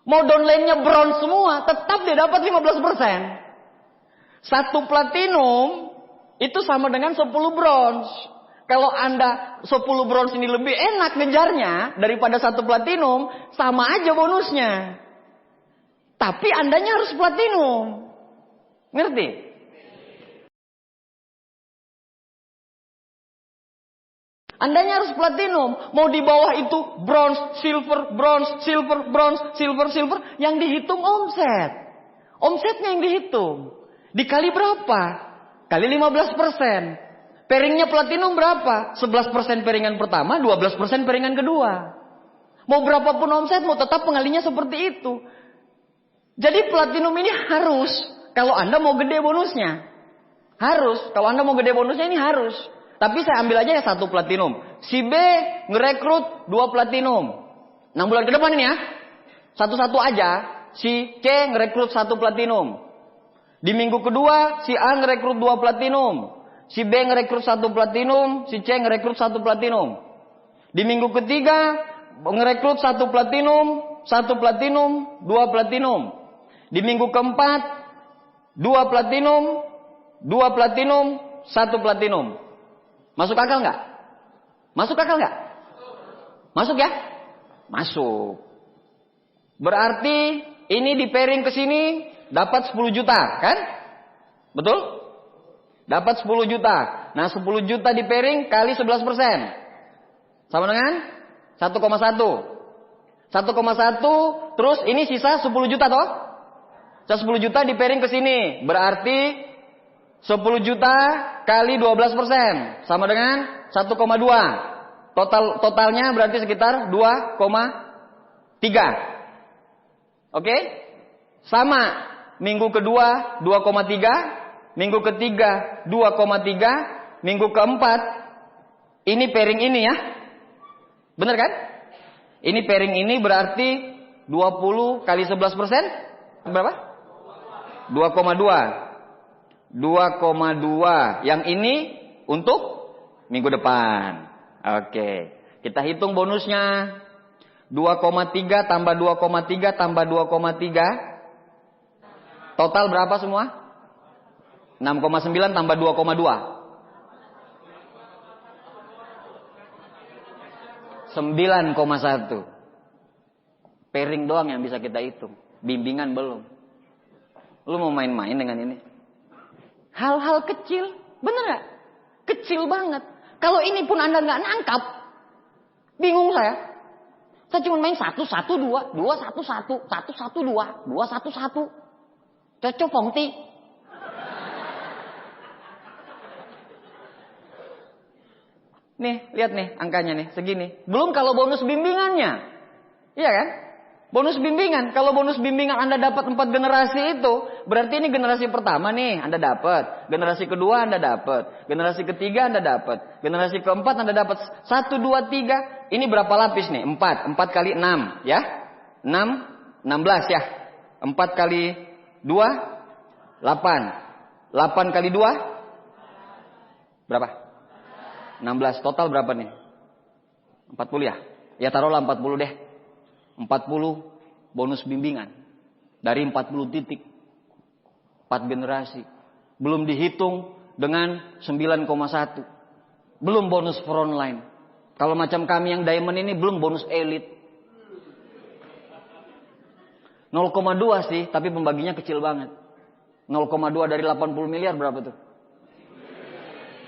Mau downline-nya bronze semua, tetap dia dapat 15%. 1 platinum itu sama dengan 10 bronze. Kalau Anda 10 bronze ini lebih enak ngejarnya daripada 1 platinum, sama aja bonusnya. Tapi Andanya harus platinum. Ngerti? Andanya harus platinum. Mau di bawah itu bronze, silver, bronze, silver, bronze, silver, silver. Yang dihitung omset. Omsetnya yang dihitung. Dikali berapa? Kali 15%. Pairingnya platinum berapa? 11% pairingan pertama, 12% pairingan kedua. Mau berapapun omset, mau tetap pengalinya seperti itu. Jadi platinum ini harus. Kalau Anda mau gede bonusnya. Harus. Kalau Anda mau gede bonusnya ini harus. Tapi saya ambil aja ya 1 platinum. Si B ngerekrut 2 platinum. 6 bulan ke depan ini ya. Satu-satu aja. Si C ngerekrut 1 platinum. Di minggu kedua si A ngerekrut 2 platinum. Si B ngerekrut 1 platinum. Si C ngerekrut 1 platinum. Di minggu ketiga ngerekrut 1 platinum. 1 platinum. 2 platinum. Di minggu keempat 2 platinum. 2 platinum. 1 platinum. Masuk akal nggak? Masuk akal nggak? Masuk ya? Masuk. Berarti ini di pairing ke sini dapat 10 juta, kan? Betul? Dapat 10 juta. Nah 10 juta di pairing kali 11%. Sama dengan 1,1. 1,1 terus ini sisa 10 juta toh? Sisa 10 juta di pairing ke sini. Berarti 10 juta kali 12% sama dengan 1,2. Totalnya berarti sekitar 2,3. Oke? Sama. Minggu kedua 2,3, minggu ketiga 2,3, minggu keempat ini pairing ini ya. Benar kan? Ini pairing ini berarti 20 kali 11% berapa? 2,2. 2,2. Yang ini untuk minggu depan. Oke. Kita hitung bonusnya. 2,3 tambah 2,3 tambah 2,3. Total berapa semua? 6,9 tambah 2,2. 9,1. Pairing doang yang bisa kita hitung. Bimbingan belum. Lu mau main-main dengan ini? Hal-hal kecil. Bener gak? Kecil banget. Kalau ini pun Anda gak nangkap. Bingung saya. Saya cuma main 1, 1, 2. 2, 1, 1. 1, 1, 2. 2, 1, 1. Cocok Pongti. Nih, lihat nih angkanya nih, segini. Belum kalau bonus bimbingannya. Iya kan? Bonus bimbingan. Kalau bonus bimbingan Anda dapat 4 generasi itu, berarti ini generasi pertama nih Anda dapat. Generasi kedua Anda dapat. Generasi ketiga Anda dapat. Generasi keempat Anda dapat. 1, 2, 3. Ini berapa lapis nih? 4. 4 kali 6. Ya? 6, 16 ya. 4 kali 2, 8. 8 kali 2, berapa? 16. Total berapa nih? 40 ya? Ya taruhlah 40 deh. 40 bonus bimbingan. Dari 40 titik. 4 generasi. Belum dihitung dengan 9,1. Belum bonus frontline. Kalau macam kami yang diamond ini belum bonus elite. 0,2 sih, tapi pembaginya kecil banget. 0,2 dari 80 miliar berapa tuh?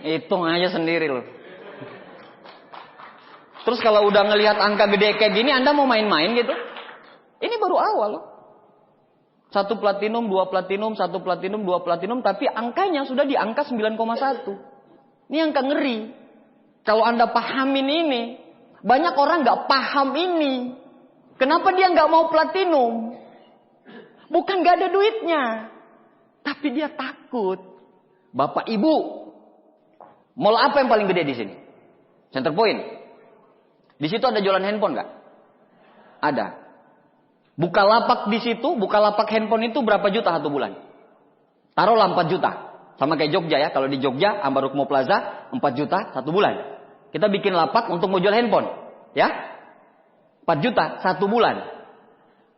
Hitung aja sendiri loh. Terus kalau udah ngelihat angka gede kayak gini, Anda mau main-main gitu? Ini baru awal loh. 1 platinum, 2 platinum, 1 platinum, 2 platinum, tapi angkanya sudah di angka 9,1. Ini angka ngeri. Kalau Anda pahamin ini, banyak orang gak paham ini. Kenapa dia gak mau platinum? Bukan gak ada duitnya, tapi dia takut. Bapak Ibu, mall apa yang paling gede di sini? Center Point. Di situ ada jualan handphone nggak? Ada. Bukalapak di situ, Bukalapak handphone itu berapa juta satu bulan? Taruhlah 4 juta. Sama kayak Jogja ya. Kalau di Jogja, Ambarukmo Plaza 4 juta satu bulan. Kita bikin lapak untuk mau jual handphone, ya? 4 juta satu bulan.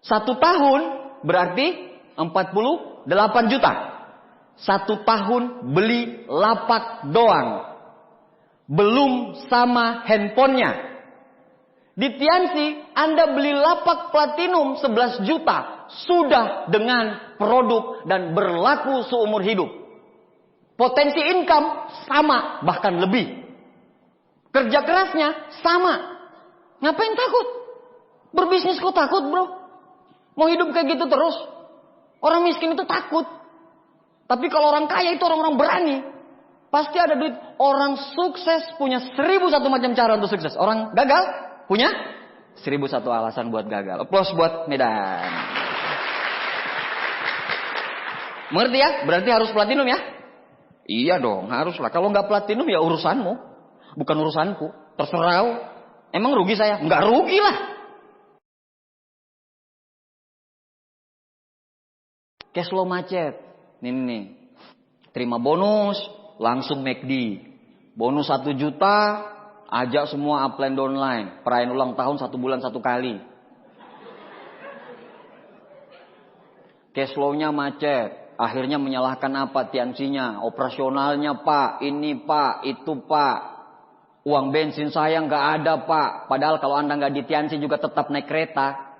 1 tahun berarti 48 juta. 1 tahun beli lapak doang. Belum sama handphonenya. Di Tiansi, Anda beli lapak platinum 11 juta. Sudah dengan produk dan berlaku seumur hidup. Potensi income sama, bahkan lebih. Kerja kerasnya sama. Ngapain takut? Berbisnis kok takut bro? Mau hidup kayak gitu terus? Orang miskin itu takut. Tapi kalau orang kaya itu orang-orang berani. Pasti ada duit. Orang sukses punya 1001 macam cara untuk sukses. Orang gagal punya 1001 alasan buat gagal. Applause buat Medan. Mengerti ya? Berarti harus platinum ya? Iya dong, haruslah. Kalau nggak platinum ya urusanmu. Bukan urusanku. Terserah. Emang rugi saya? Nggak rugi lah. Cash flow macet. Nih. Terima bonus, langsung McD. Bonus 1 juta, ajak semua upline downline. Perayaan ulang tahun 1 bulan 1 kali. Cash flow-nya macet. Akhirnya menyalahkan apa? Tiansinya, operasionalnya pak, ini pak, itu pak. Uang bensin saya nggak ada pak. Padahal kalau Anda nggak di Tiansi juga tetap naik kereta.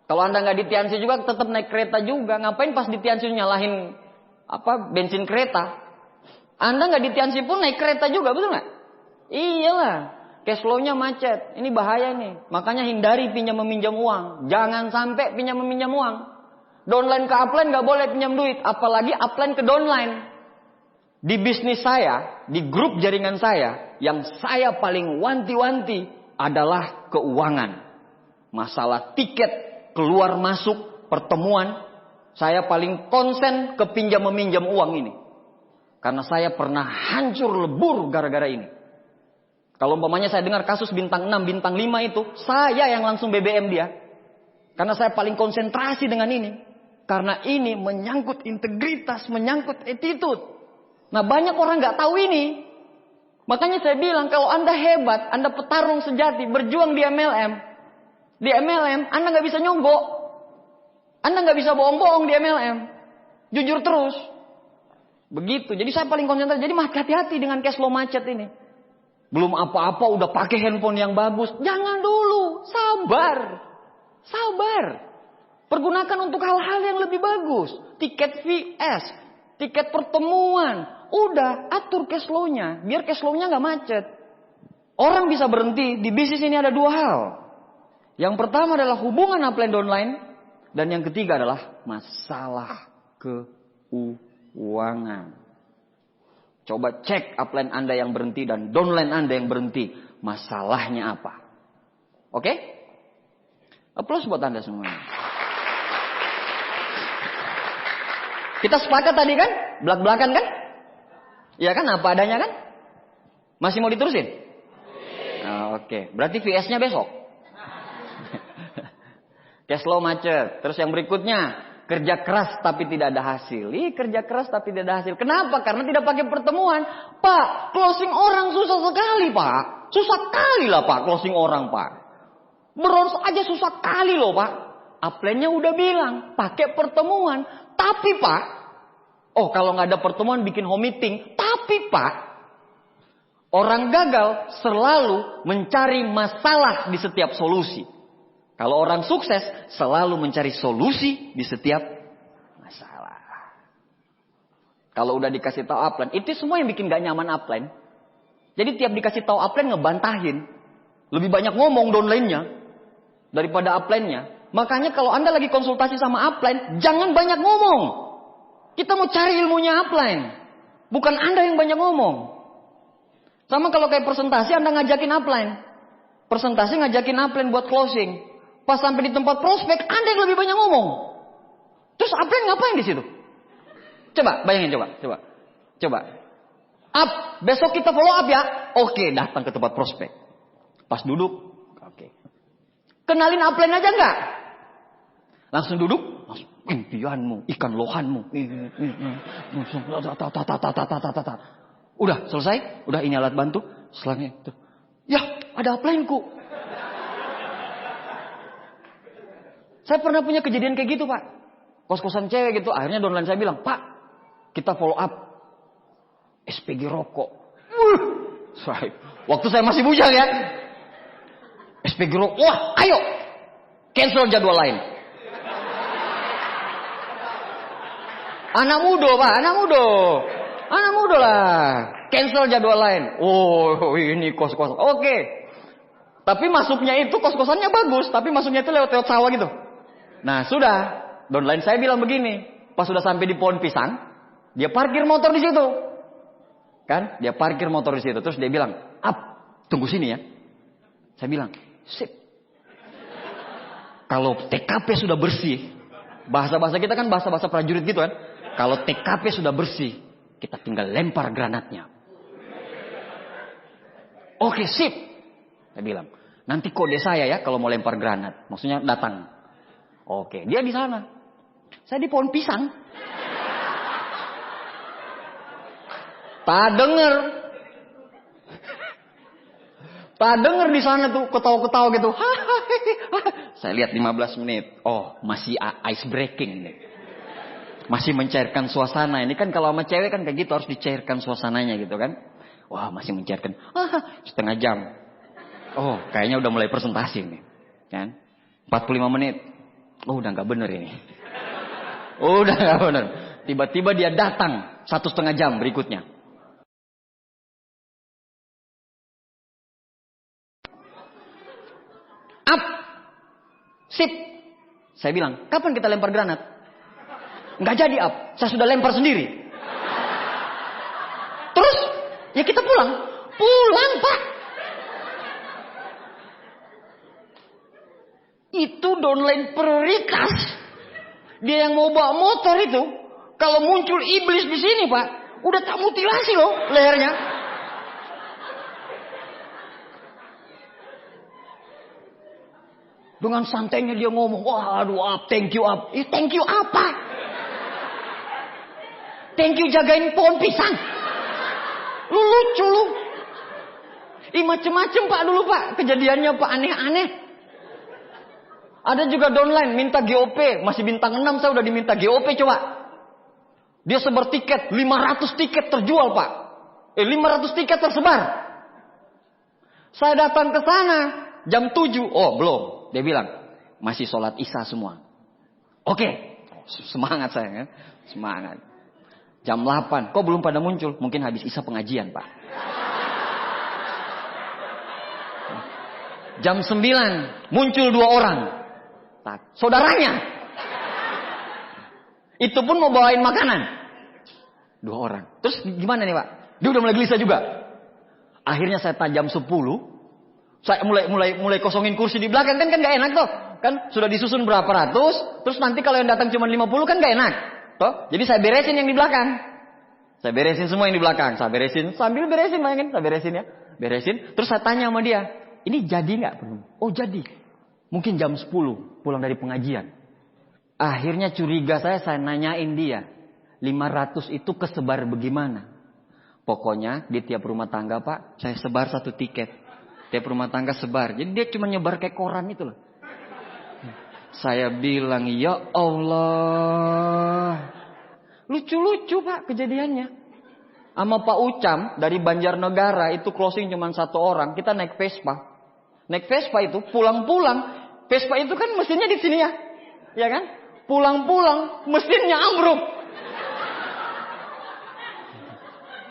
Kalau Anda nggak di Tiansi juga tetap naik kereta juga. Ngapain pas di Tiansi nyalahin bensin kereta? Anda nggak di Tiansi pun naik kereta juga, betul nggak? Iyalah, cash flow-nya macet. Ini bahaya nih. Makanya hindari pinjam meminjam uang. Jangan sampai pinjam meminjam uang. Downline ke upline nggak boleh pinjam duit, apalagi upline ke downline. Di bisnis saya, di grup jaringan saya, yang saya paling wanti-wanti adalah keuangan. Masalah tiket keluar masuk pertemuan, saya paling konsen ke pinjam meminjam uang ini. Karena saya pernah hancur lebur gara-gara ini. Kalau umpamanya saya dengar kasus bintang 6, bintang 5 itu, saya yang langsung BBM dia. Karena saya paling konsentrasi dengan ini. Karena ini menyangkut integritas, menyangkut attitude. Nah, banyak orang nggak tahu ini. Makanya saya bilang kalau Anda hebat, Anda petarung sejati, berjuang di MLM. Di MLM, Anda nggak bisa nyogok. Anda nggak bisa bohong-bohong di MLM. Jujur terus. Begitu. Jadi saya paling konsentrasi. Jadi hati-hati dengan cash flow macet ini. Belum apa-apa udah pakai handphone yang bagus. Jangan dulu. Sabar. Sabar. Pergunakan untuk hal-hal yang lebih bagus. Tiket VS. Tiket pertemuan. Udah atur cash flow-nya. Biar cash flow-nya gak macet. Orang bisa berhenti. Di bisnis ini ada dua hal. Yang pertama adalah hubungan upline downline. Dan yang ketiga adalah masalah keuangan. Coba cek upline Anda yang berhenti dan downline Anda yang berhenti. Masalahnya apa? Oke? Aplaus buat Anda semua. Kita sepakat tadi kan? Belak-belakan kan? Iya kan? Apa adanya kan? Masih mau diterusin? Oke. Berarti VS-nya besok. Cash flow macet. Terus yang berikutnya. Kerja keras tapi tidak ada hasil. Kerja keras tapi tidak ada hasil. Kenapa? Karena tidak pakai pertemuan. Pak, closing orang susah sekali, Pak. Susah kali lah, Pak, closing orang, Pak. Bronze aja susah kali loh, Pak. Upline-nya udah bilang, pakai pertemuan. Tapi, Pak, kalau nggak ada pertemuan bikin home meeting. Tapi, Pak, orang gagal selalu mencari masalah di setiap solusi. Kalau orang sukses selalu mencari solusi di setiap masalah. Kalau udah dikasih tahu upline, itu semua yang bikin gak nyaman upline. Jadi tiap dikasih tahu upline ngebantahin. Lebih banyak ngomong downline-nya daripada upline-nya. Makanya kalau Anda lagi konsultasi sama upline, jangan banyak ngomong. Kita mau cari ilmunya upline. Bukan Anda yang banyak ngomong. Sama kalau kayak presentasi Anda ngajakin upline. Presentasi ngajakin upline buat closing. Pas sampai di tempat prospek, Anda yang lebih banyak ngomong. Terus upline ngapain di situ? Coba, bayangin coba. Up, besok kita follow up ya. Oke, datang ke tempat prospek. Pas duduk, oke. Kenalin upline aja enggak? Langsung duduk, langsung impianmu, ikan lohanmu. Udah selesai, udah ini alat bantu. Setelahnya, ya ada upline-ku. Saya pernah punya kejadian kayak gitu, Pak. Kos-kosan cewek gitu. Akhirnya downline saya bilang, Pak, kita follow up SPG rokok. Waktu saya masih bujang ya. SPG rokok. Wah, ayo. Cancel jadwal lain. Anak muda, Pak. Anak muda lah. Cancel jadwal lain. Oh, ini kos-kosan. Oke. Tapi masuknya itu kos-kosannya bagus. Tapi masuknya itu lewat sawah gitu. Nah sudah, downline saya bilang begini, pas sudah sampai di pohon pisang, dia parkir motor di situ, kan? Dia parkir motor di situ, terus dia bilang, "Up, tunggu sini ya." Saya bilang, "Sip." Kalau TKP sudah bersih, bahasa-bahasa kita kan bahasa-bahasa prajurit gitu kan? Kalau TKP sudah bersih, kita tinggal lempar granatnya. Oke, sip. Saya bilang, nanti kode saya ya kalau mau lempar granat, maksudnya datang. Oke, dia di sana. Saya di pohon pisang. Tak denger di sana tuh ketawa-ketawa gitu. Saya lihat 15 menit. Oh, masih ice breaking nih. Masih mencairkan suasana. Ini kan kalau sama cewek kan kayak gitu harus dicairkan suasananya gitu kan. Wah, masih mencairkan. Setengah jam. Oh, kayaknya udah mulai presentasi nih. Kan? 45 menit. Oh, udah gak bener ini. Udah gak bener. Tiba-tiba dia datang 1,5 jam berikutnya. Up. Sip. Saya bilang, kapan kita lempar granat? Gak jadi up. Saya sudah lempar sendiri. Terus, ya kita pulang. Pulang, Pak. Itu downline prioritas. Dia yang mau bawa motor itu, kalau muncul iblis di sini, Pak, udah tak mutilasi loh lehernya. Dengan santainya dia ngomong, wah aduh up, thank you up. Thank you apa? Thank you jagain pohon pisang. Lucu lu. Macem-macem Pak dulu Pak. Kejadiannya Pak aneh-aneh. Ada juga downline minta GOP. Masih bintang 6 saya udah diminta GOP coba. Dia sebar tiket. 500 tiket terjual Pak. 500 tiket tersebar. Saya datang ke sana. Jam 7. Oh belum. Dia bilang. Masih sholat isya semua. Oke. Semangat saya kan. Semangat. Jam 8. Kok belum pada muncul? Mungkin habis isya pengajian Pak. Jam 9. Muncul 2 orang. Saudaranya. Itu pun mau bawain makanan. 2 orang. Terus gimana nih Pak? Dia udah mulai gelisah juga. Akhirnya saya jam 10. Saya mulai kosongin kursi di belakang. Kan gak enak tuh. Kan sudah disusun berapa ratus. Terus nanti kalau yang datang cuma 50 kan gak enak. Toh? Jadi saya beresin yang di belakang. Saya beresin semua yang di belakang. Saya beresin. Sambil beresin bayangin. Saya beresin ya. Beresin. Terus saya tanya sama dia. Ini jadi gak? Oh jadi. Mungkin jam 10 pulang dari pengajian. Akhirnya curiga saya nanyain dia. 500 itu kesebar bagaimana? Pokoknya di tiap rumah tangga Pak, saya sebar 1 tiket. Tiap rumah tangga sebar. Jadi dia cuma nyebar kayak koran itu loh. Saya bilang, ya Allah. Lucu-lucu Pak kejadiannya. Sama Pak Ucam dari Banjarnegara itu closing cuma 1 orang. Kita naik Vespa. Naik Vespa itu pulang-pulang. Vespa itu kan mesinnya di sini ya. Ya kan? Pulang-pulang mesinnya ambruk.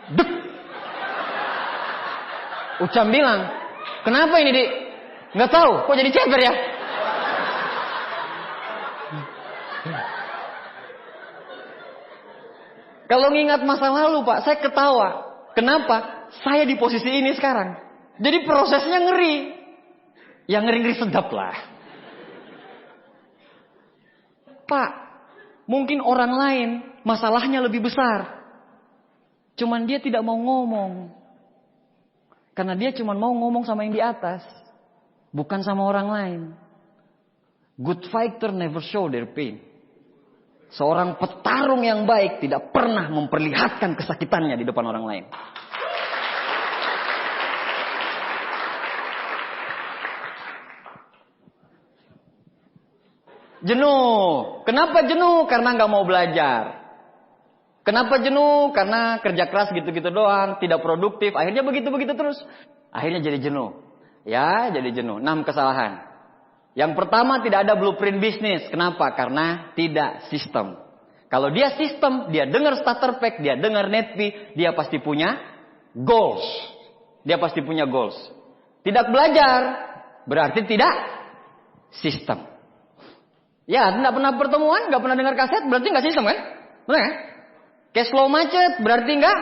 Dek. Ucam bilang, kenapa ini Dik? Nggak tahu, kok jadi ceper ya? Kalau ngingat masa lalu Pak, saya ketawa. Kenapa? Saya di posisi ini sekarang. Jadi prosesnya ngeri. Yang ngeri-ngeri sedap lah. Pak, mungkin orang lain masalahnya lebih besar. Cuman dia tidak mau ngomong. Karena dia cuman mau ngomong sama yang di atas. Bukan sama orang lain. Good fighter never show their pain. Seorang petarung yang baik tidak pernah memperlihatkan kesakitannya di depan orang lain. Jenuh. Kenapa jenuh? Karena nggak mau belajar. Kenapa jenuh? Karena kerja keras gitu-gitu doang, tidak produktif. Akhirnya begitu-begitu terus. Akhirnya jadi jenuh. Ya, jadi jenuh. 6 kesalahan. Yang pertama, tidak ada blueprint bisnis. Kenapa? Karena tidak sistem. Kalau dia sistem, dia dengar starter pack, dia dengar netpi, dia pasti punya goals. Dia pasti punya goals. Tidak belajar, berarti tidak sistem. Ya, tidak pernah pertemuan, nggak pernah dengar kaset, berarti nggak sistem kan? Benar kan? Cash flow macet, berarti nggak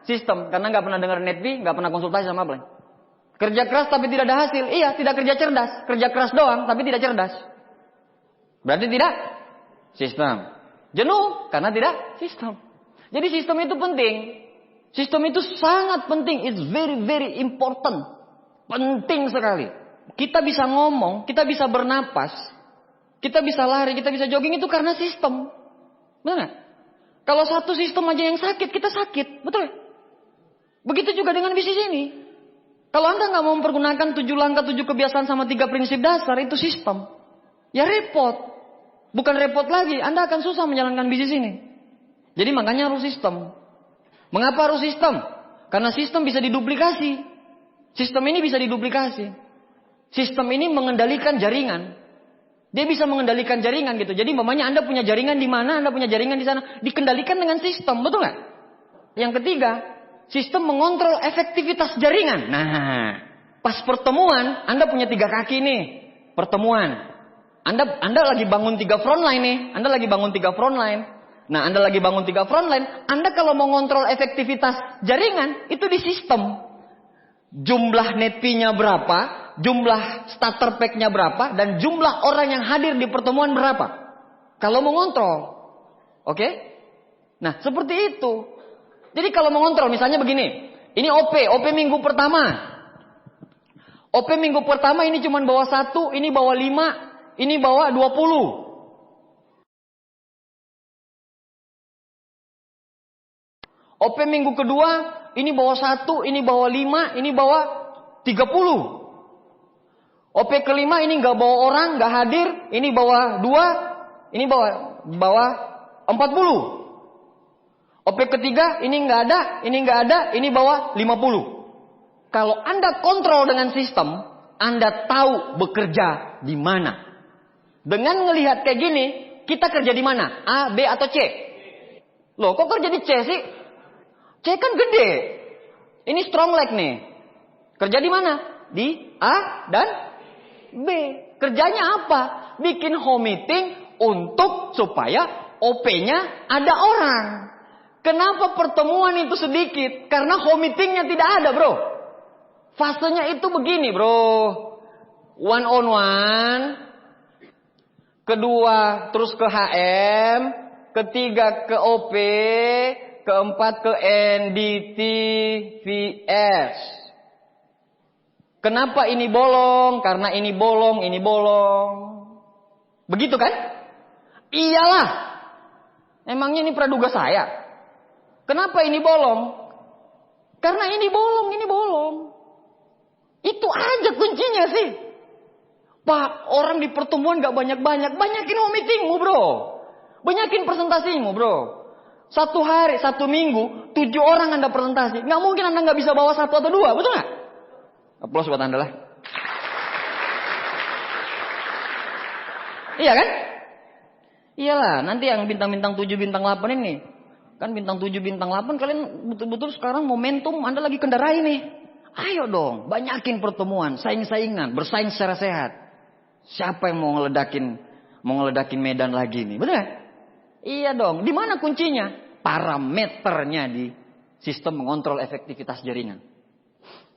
sistem. Karena nggak pernah dengar netpi, nggak pernah konsultasi sama apa. Kerja keras tapi tidak ada hasil. Iya, tidak kerja cerdas. Kerja keras doang tapi tidak cerdas. Berarti tidak sistem. Jenuh karena tidak sistem. Jadi sistem itu penting. Sistem itu sangat penting. It's very very important. Penting sekali. Kita bisa ngomong, kita bisa bernapas, kita bisa lari, kita bisa jogging itu karena sistem. Benar nggak? Kalau satu sistem aja yang sakit, kita sakit. Betul? Begitu juga dengan bisnis ini. Kalau Anda nggak mau mempergunakan 7 langkah, 7 kebiasaan sama 3 prinsip dasar, itu sistem. Ya repot. Bukan repot lagi, Anda akan susah menjalankan bisnis ini. Jadi makanya harus sistem. Mengapa harus sistem? Karena sistem bisa diduplikasi. Sistem ini bisa diduplikasi. Sistem ini mengendalikan jaringan. Dia bisa mengendalikan jaringan gitu. Jadi mamanya Anda punya jaringan di mana, Anda punya jaringan di sana. Dikendalikan dengan sistem, betul nggak? Yang ketiga, sistem mengontrol efektivitas jaringan. Nah, pas pertemuan, Anda punya 3 kaki nih. Pertemuan. Anda lagi bangun 3 frontline nih. Anda lagi bangun 3 frontline. Nah, Anda lagi bangun 3 frontline. Anda kalau mau ngontrol efektivitas jaringan, itu di sistem. Jumlah netpi-nya berapa, jumlah starter pack-nya berapa, dan jumlah orang yang hadir di pertemuan berapa. Kalau mau ngontrol. Oke? Nah, seperti itu. Jadi kalau mau ngontrol, misalnya begini. Ini OP minggu pertama. OP minggu pertama ini cuma bawa 1, ini bawa 5, ini bawa 20. OP minggu kedua, ini bawa 1, ini bawa 5, ini bawa 30. OP kelima ini nggak bawa orang, nggak hadir, ini bawa 2, ini bawa 40. OP ketiga ini nggak ada, ini bawa 50. Kalau Anda kontrol dengan sistem, Anda tahu bekerja di mana. Dengan ngelihat kayak gini, kita kerja di mana? A, B atau C? Loh, kok kerja di C sih? C kan gede. Ini strong leg nih. Kerja di mana? Di A dan B. Kerjanya apa? Bikin home meeting supaya OP-nya ada orang. Kenapa pertemuan itu sedikit? Karena home meeting-nya tidak ada, bro. Fasenya itu begini, bro. One on one. Kedua, terus ke HM. Ketiga ke OP. Keempat ke NDT VS. Kenapa ini bolong? Karena ini bolong, ini bolong. Begitu kan? Iyalah. Emangnya ini praduga saya? Kenapa ini bolong? Karena ini bolong, ini bolong. Itu aja kuncinya sih. Pak, orang di pertemuan gak banyak-banyak. Banyakin home meetingmu, bro. Banyakin presentasimu, bro. 1 hari, 1 minggu, 7 orang Anda presentasi. Gak mungkin Anda gak bisa bawa 1 atau 2, betul gak? Aplaus buat Anda lah. Iya kan? Iyalah, nanti yang bintang-bintang 7, bintang 8 ini. Kan bintang 7, bintang 8 kalian betul-betul sekarang momentum Anda lagi kendarai nih. Ayo dong, banyakin pertemuan, saing-saingan, bersaing secara sehat. Siapa yang mau ngeledakin medan lagi nih, betul gak? Iya dong, di mana kuncinya? Parameternya di sistem mengontrol efektivitas jaringan.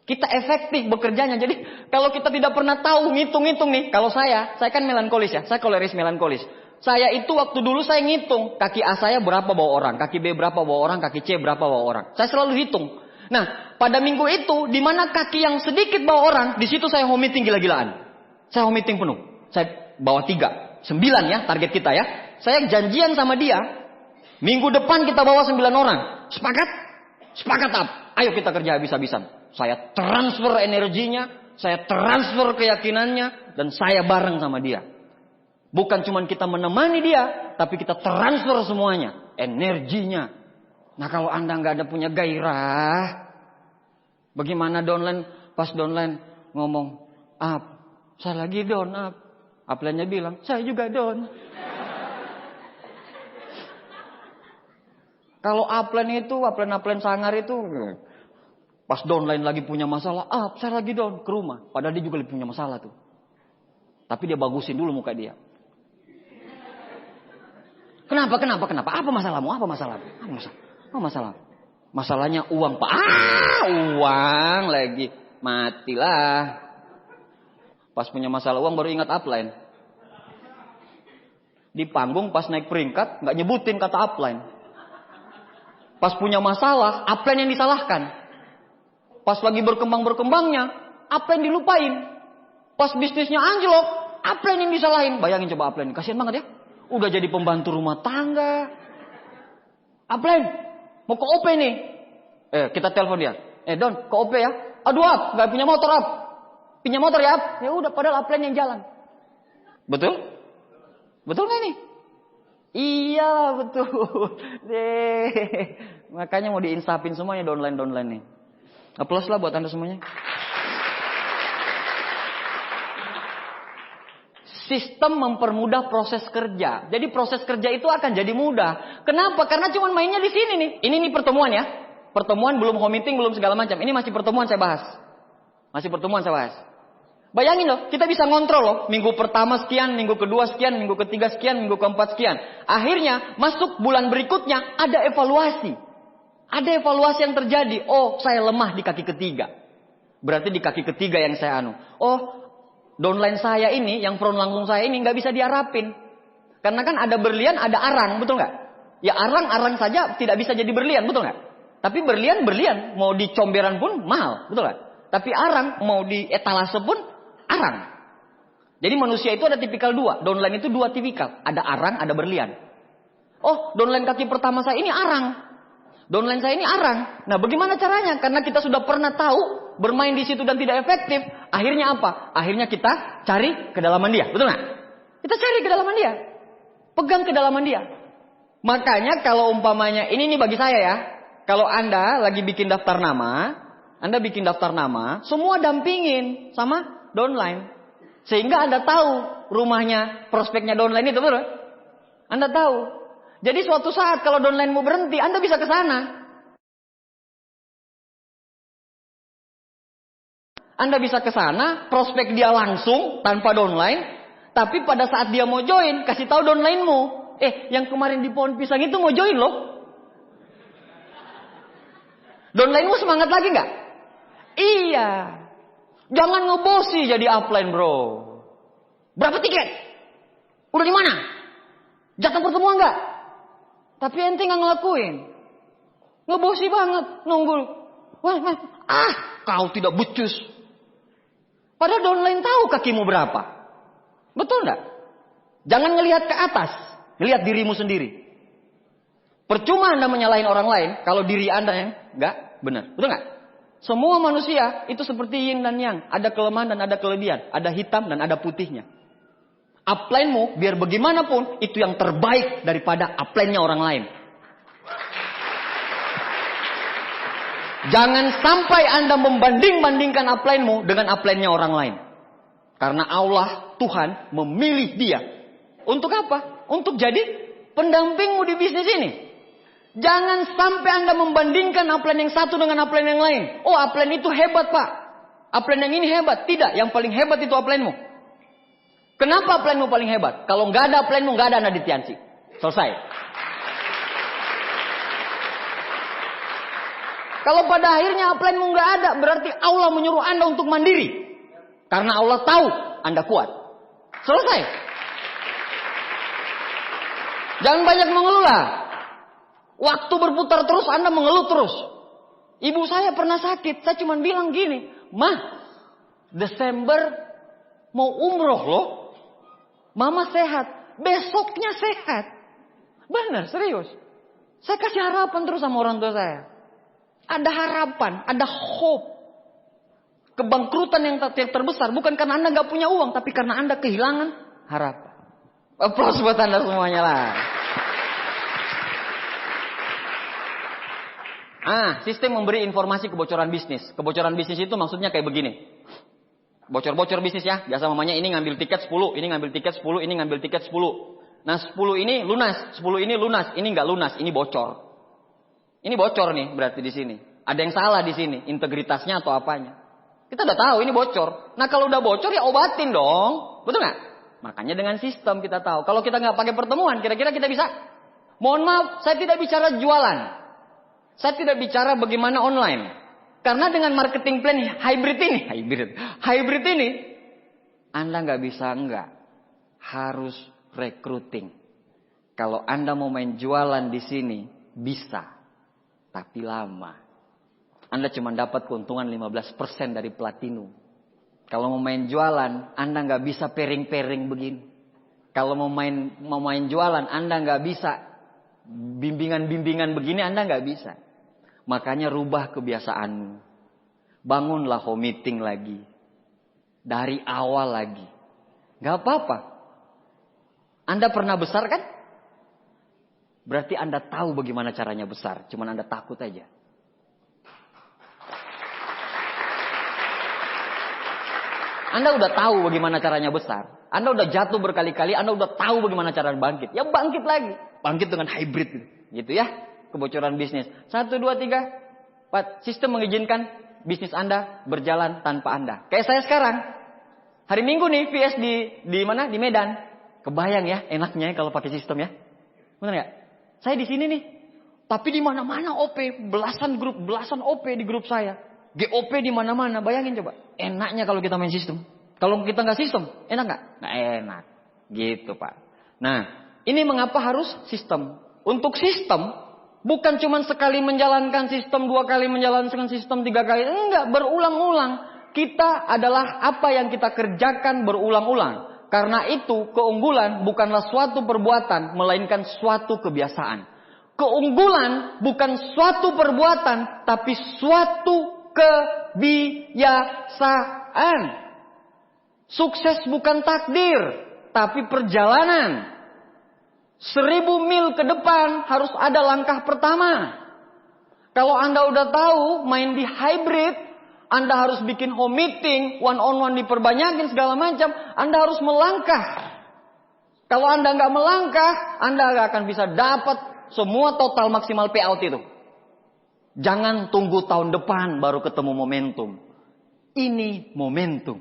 Kita efektif bekerjanya. Jadi kalau kita tidak pernah tahu ngitung-ngitung nih. Kalau saya kan melankolis ya. Saya koleris melankolis. Saya itu waktu dulu saya ngitung. Kaki A saya berapa bawa orang. Kaki B berapa bawa orang. Kaki C berapa bawa orang. Saya selalu hitung. Nah pada minggu itu. Di mana kaki yang sedikit bawa orang. Di situ saya home meeting gila-gilaan. Saya home meeting penuh. Saya bawa 3. 9 ya target kita ya. Saya janjian sama dia. Minggu depan kita bawa 9 orang. Sepakat? Sepakat up. Ayo kita kerja habis-habisan. Saya transfer energinya, saya transfer keyakinannya, dan saya bareng sama dia. Bukan cuma kita menemani dia, tapi kita transfer semuanya, energinya. Nah kalau Anda nggak ada punya gairah, bagaimana downline? Pas downline ngomong, up, saya lagi down, up. Upline-nya bilang, saya juga down. Kalau upline itu, upline sangar itu, pas downline lagi punya masalah, saya lagi down ke rumah. Padahal dia juga lagi punya masalah tuh. Tapi dia bagusin dulu muka dia. Kenapa? Apa masalahmu? Apa masalah? Masalahnya uang, Pak. Uang lagi. Matilah. Pas punya masalah uang baru ingat upline. Di panggung pas naik peringkat, nggak nyebutin kata upline. Pas punya masalah, upline yang disalahkan. Pas lagi berkembang-berkembangnya, upline dilupain. Pas bisnisnya anjlok, upline yang disalahin. Bayangin coba upline, kasihan banget ya. Udah jadi pembantu rumah tangga. Upline, mau ke OP nih. Kita telepon dia. Don, ke OP ya. Aduh, up, gak punya motor, up. Pinjam motor ya, up. Ya udah, padahal upline yang jalan. Betul? Betul gak nih? Iya, betul. Makanya mau diinsapin semuanya downline nih. Aplaus lah buat Anda semuanya. Sistem mempermudah proses kerja. Jadi proses kerja itu akan jadi mudah. Kenapa? Karena cuma mainnya di sini nih. Ini nih pertemuan ya. Pertemuan belum home meeting, belum segala macam. Ini masih pertemuan saya bahas. Bayangin loh, kita bisa ngontrol loh. Minggu pertama sekian, minggu kedua sekian, minggu ketiga sekian, minggu keempat sekian. Akhirnya masuk bulan berikutnya ada evaluasi. Ada evaluasi yang terjadi. Oh, saya lemah di kaki ketiga. Berarti di kaki ketiga yang saya downline saya ini, yang front langsung saya ini nggak bisa diarapin. Karena kan ada berlian, ada arang, betul nggak? Ya arang saja tidak bisa jadi berlian, betul nggak? Tapi berlian, mau di comberan pun mahal, betul nggak? Tapi arang mau di etalase pun arang. Jadi manusia itu ada tipikal 2. Downline itu 2 tipikal. Ada arang, ada berlian. Oh, downline kaki pertama saya ini arang. Downline saya ini arang. Nah, bagaimana caranya? Karena kita sudah pernah tahu bermain di situ dan tidak efektif. Akhirnya apa? Akhirnya kita cari kedalaman dia. Betul nggak? Kita cari kedalaman dia. Pegang kedalaman dia. Makanya kalau umpamanya, ini bagi saya ya. Kalau Anda lagi bikin daftar nama, semua dampingin sama downline. Sehingga Anda tahu rumahnya, prospeknya downline itu, betul? Anda tahu. Jadi suatu saat kalau downline mau berhenti, Anda bisa ke sana. Anda bisa ke sana, prospek dia langsung tanpa downline, tapi pada saat dia mau join, kasih tahu downline-mu, yang kemarin di pohon pisang itu mau join loh. Downline-mu semangat lagi nggak? Iya. Jangan ngebosi jadi upline, bro. Berapa tiket? Udah di mana? Jatah pertemuan nggak? Tapi ente nggak ngelakuin. Ngebosi banget. Nunggu. Kau tidak becus. Padahal downline tahu kakimu berapa. Betul nggak? Jangan ngelihat ke atas. Ngelihat dirimu sendiri. Percuma Anda menyalahin orang lain. Kalau diri Anda yang nggak benar. Betul nggak? Semua manusia itu seperti yin dan yang. Ada kelemahan dan ada kelebihan. Ada hitam dan ada putihnya. Upline-mu biar bagaimanapun itu yang terbaik daripada upline-nya orang lain. Jangan sampai Anda membanding-bandingkan upline-mu dengan upline-nya orang lain. Karena Allah, Tuhan memilih dia. Untuk apa? Untuk jadi pendampingmu di bisnis ini. Jangan sampai Anda membandingkan upline yang satu dengan upline yang lain. Oh, upline itu hebat, Pak. Upline yang ini hebat. Tidak, yang paling hebat itu upline-mu. Kenapa upline-mu paling hebat? Kalau nggak ada upline-mu, nggak ada Anda di Tiansi. Selesai. Kalau pada akhirnya upline-mu nggak ada, berarti Allah menyuruh Anda untuk mandiri. Karena Allah tahu Anda kuat. Selesai. Jangan banyak mengeluh lah. Waktu berputar terus, Anda mengeluh terus. Ibu saya pernah sakit, saya cuma bilang gini, Mah, Desember mau umroh loh. Mama sehat, besoknya sehat. Benar, serius. Saya kasih harapan terus sama orang tua saya. Ada harapan, ada hope. Kebangkrutan yang terbesar bukan karena Anda nggak punya uang, tapi karena Anda kehilangan harapan. Aplaus buat Anda semuanya lah. Sistem memberi informasi kebocoran bisnis. Kebocoran bisnis itu maksudnya kayak begini. Bocor-bocor bisnis ya. Biasa mamanya ini ngambil tiket 10, ini ngambil tiket 10, ini ngambil tiket 10. Nah 10 ini lunas, 10 ini lunas, ini nggak lunas, ini bocor. Ini bocor nih berarti di sini. Ada yang salah di sini, integritasnya atau apanya. Kita udah tahu ini bocor. Nah kalau udah bocor ya obatin dong. Betul nggak? Makanya dengan sistem kita tahu. Kalau kita nggak pakai pertemuan, kira-kira kita bisa? Mohon maaf, saya tidak bicara jualan. Saya tidak bicara bagaimana online. Karena dengan marketing plan hybrid ini, Anda nggak bisa harus recruiting. Kalau Anda mau main jualan di sini, bisa, tapi lama. Anda cuma dapat keuntungan 15% dari platinum. Kalau mau main jualan, Anda nggak bisa pairing begini. Kalau mau main jualan, Anda nggak bisa bimbingan begini, Anda nggak bisa. Makanya rubah kebiasaanmu. Bangunlah home meeting lagi. Dari awal lagi. Gak apa-apa. Anda pernah besar kan? Berarti Anda tahu bagaimana caranya besar. Cuman Anda takut aja. Anda udah tahu bagaimana caranya besar. Anda udah jatuh berkali-kali. Anda udah tahu bagaimana cara bangkit. Ya bangkit lagi. Bangkit dengan hybrid. Gitu ya. Kebocoran bisnis. 1, 2, 3, 4. Sistem mengizinkan bisnis Anda berjalan tanpa Anda. Kayak saya sekarang. Hari Minggu nih VS di mana? Di Medan. Kebayang ya enaknya kalau pakai sistem ya. Benar nggak? Saya di sini nih. Tapi di mana-mana OP, belasan OP di grup saya. GOP di mana-mana. Bayangin coba. Enaknya kalau kita main sistem. Kalau kita nggak sistem, enak nggak? Nggak enak. Gitu Pak. Nah, ini mengapa harus sistem? Untuk sistem bukan cuma sekali menjalankan sistem, 2 kali menjalankan sistem, 3 kali. Enggak, berulang-ulang. Kita adalah apa yang kita kerjakan berulang-ulang. Karena itu keunggulan bukanlah suatu perbuatan, melainkan suatu kebiasaan. Keunggulan bukan suatu perbuatan, tapi suatu kebiasaan. Sukses bukan takdir, tapi perjalanan. 1000 mil ke depan harus ada langkah pertama. Kalau Anda udah tahu main di hybrid, Anda harus bikin home meeting, one on one diperbanyakin segala macam, Anda harus melangkah. Kalau Anda nggak melangkah, Anda nggak akan bisa dapat semua total maksimal payout itu. Jangan tunggu tahun depan baru ketemu momentum. Ini momentum.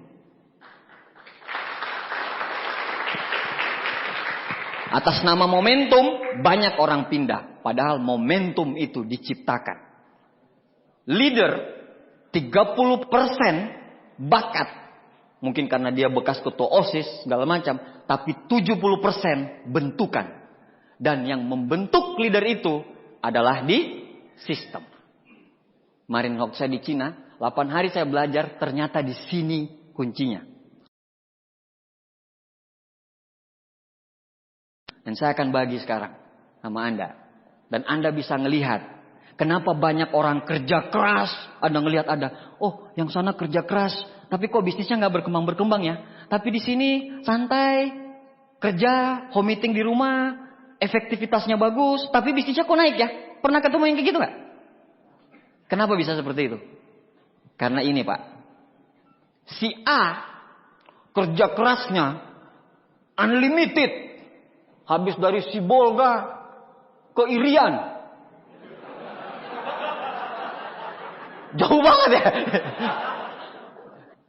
Atas nama momentum, banyak orang pindah. Padahal momentum itu diciptakan. Leader, 30% bakat. Mungkin karena dia bekas ketua OSIS, segala macam. Tapi 70% bentukan. Dan yang membentuk leader itu adalah di sistem. Kemarin waktu saya di Cina, 8 hari saya belajar, ternyata di sini kuncinya. Dan saya akan bagi sekarang sama Anda. Dan Anda bisa ngelihat kenapa banyak orang kerja keras. Anda ngelihat ada, oh yang sana kerja keras, tapi kok bisnisnya nggak berkembang ya. Tapi di sini santai, kerja, home meeting di rumah, efektivitasnya bagus, tapi bisnisnya kok naik ya? Pernah ketemu yang kayak gitu nggak? Kenapa bisa seperti itu? Karena ini Pak, si A kerja kerasnya unlimited, habis dari Sibolga ke Irian, jauh banget ya.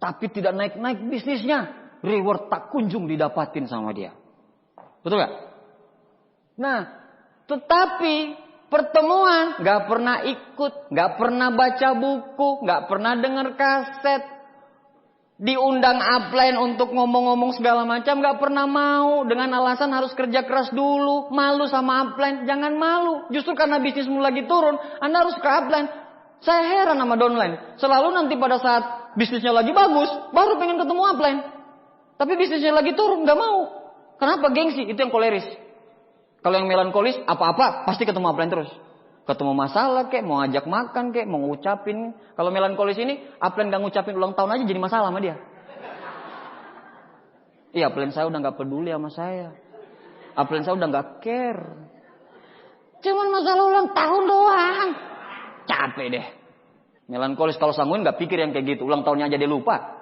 Tapi tidak naik-naik bisnisnya, reward tak kunjung didapatin sama dia, betul nggak? Nah, tetapi pertemuan gak pernah ikut, gak pernah baca buku, gak pernah dengar kaset, diundang upline untuk ngomong-ngomong segala macam, gak pernah mau dengan alasan harus kerja keras dulu, malu sama upline. Jangan malu, justru karena bisnismu lagi turun, Anda harus ke upline. Saya heran sama downline, selalu nanti pada saat bisnisnya lagi bagus, baru pengen ketemu upline. Tapi bisnisnya lagi turun, gak mau. Kenapa? Gengsi, itu yang koleris. Kalau yang melankolis, apa-apa pasti ketemu upline terus. Ketemu masalah kek, mau ajak makan kek, mau ngucapin. Kalau melankolis ini, upline gak ngucapin ulang tahun aja jadi masalah sama dia. Iya, upline saya udah gak peduli sama saya. Upline saya udah gak care. Cuman masalah ulang tahun doang. Capek deh. Melankolis kalau sangguin gak pikir yang kayak gitu. Ulang tahunnya aja dia lupa.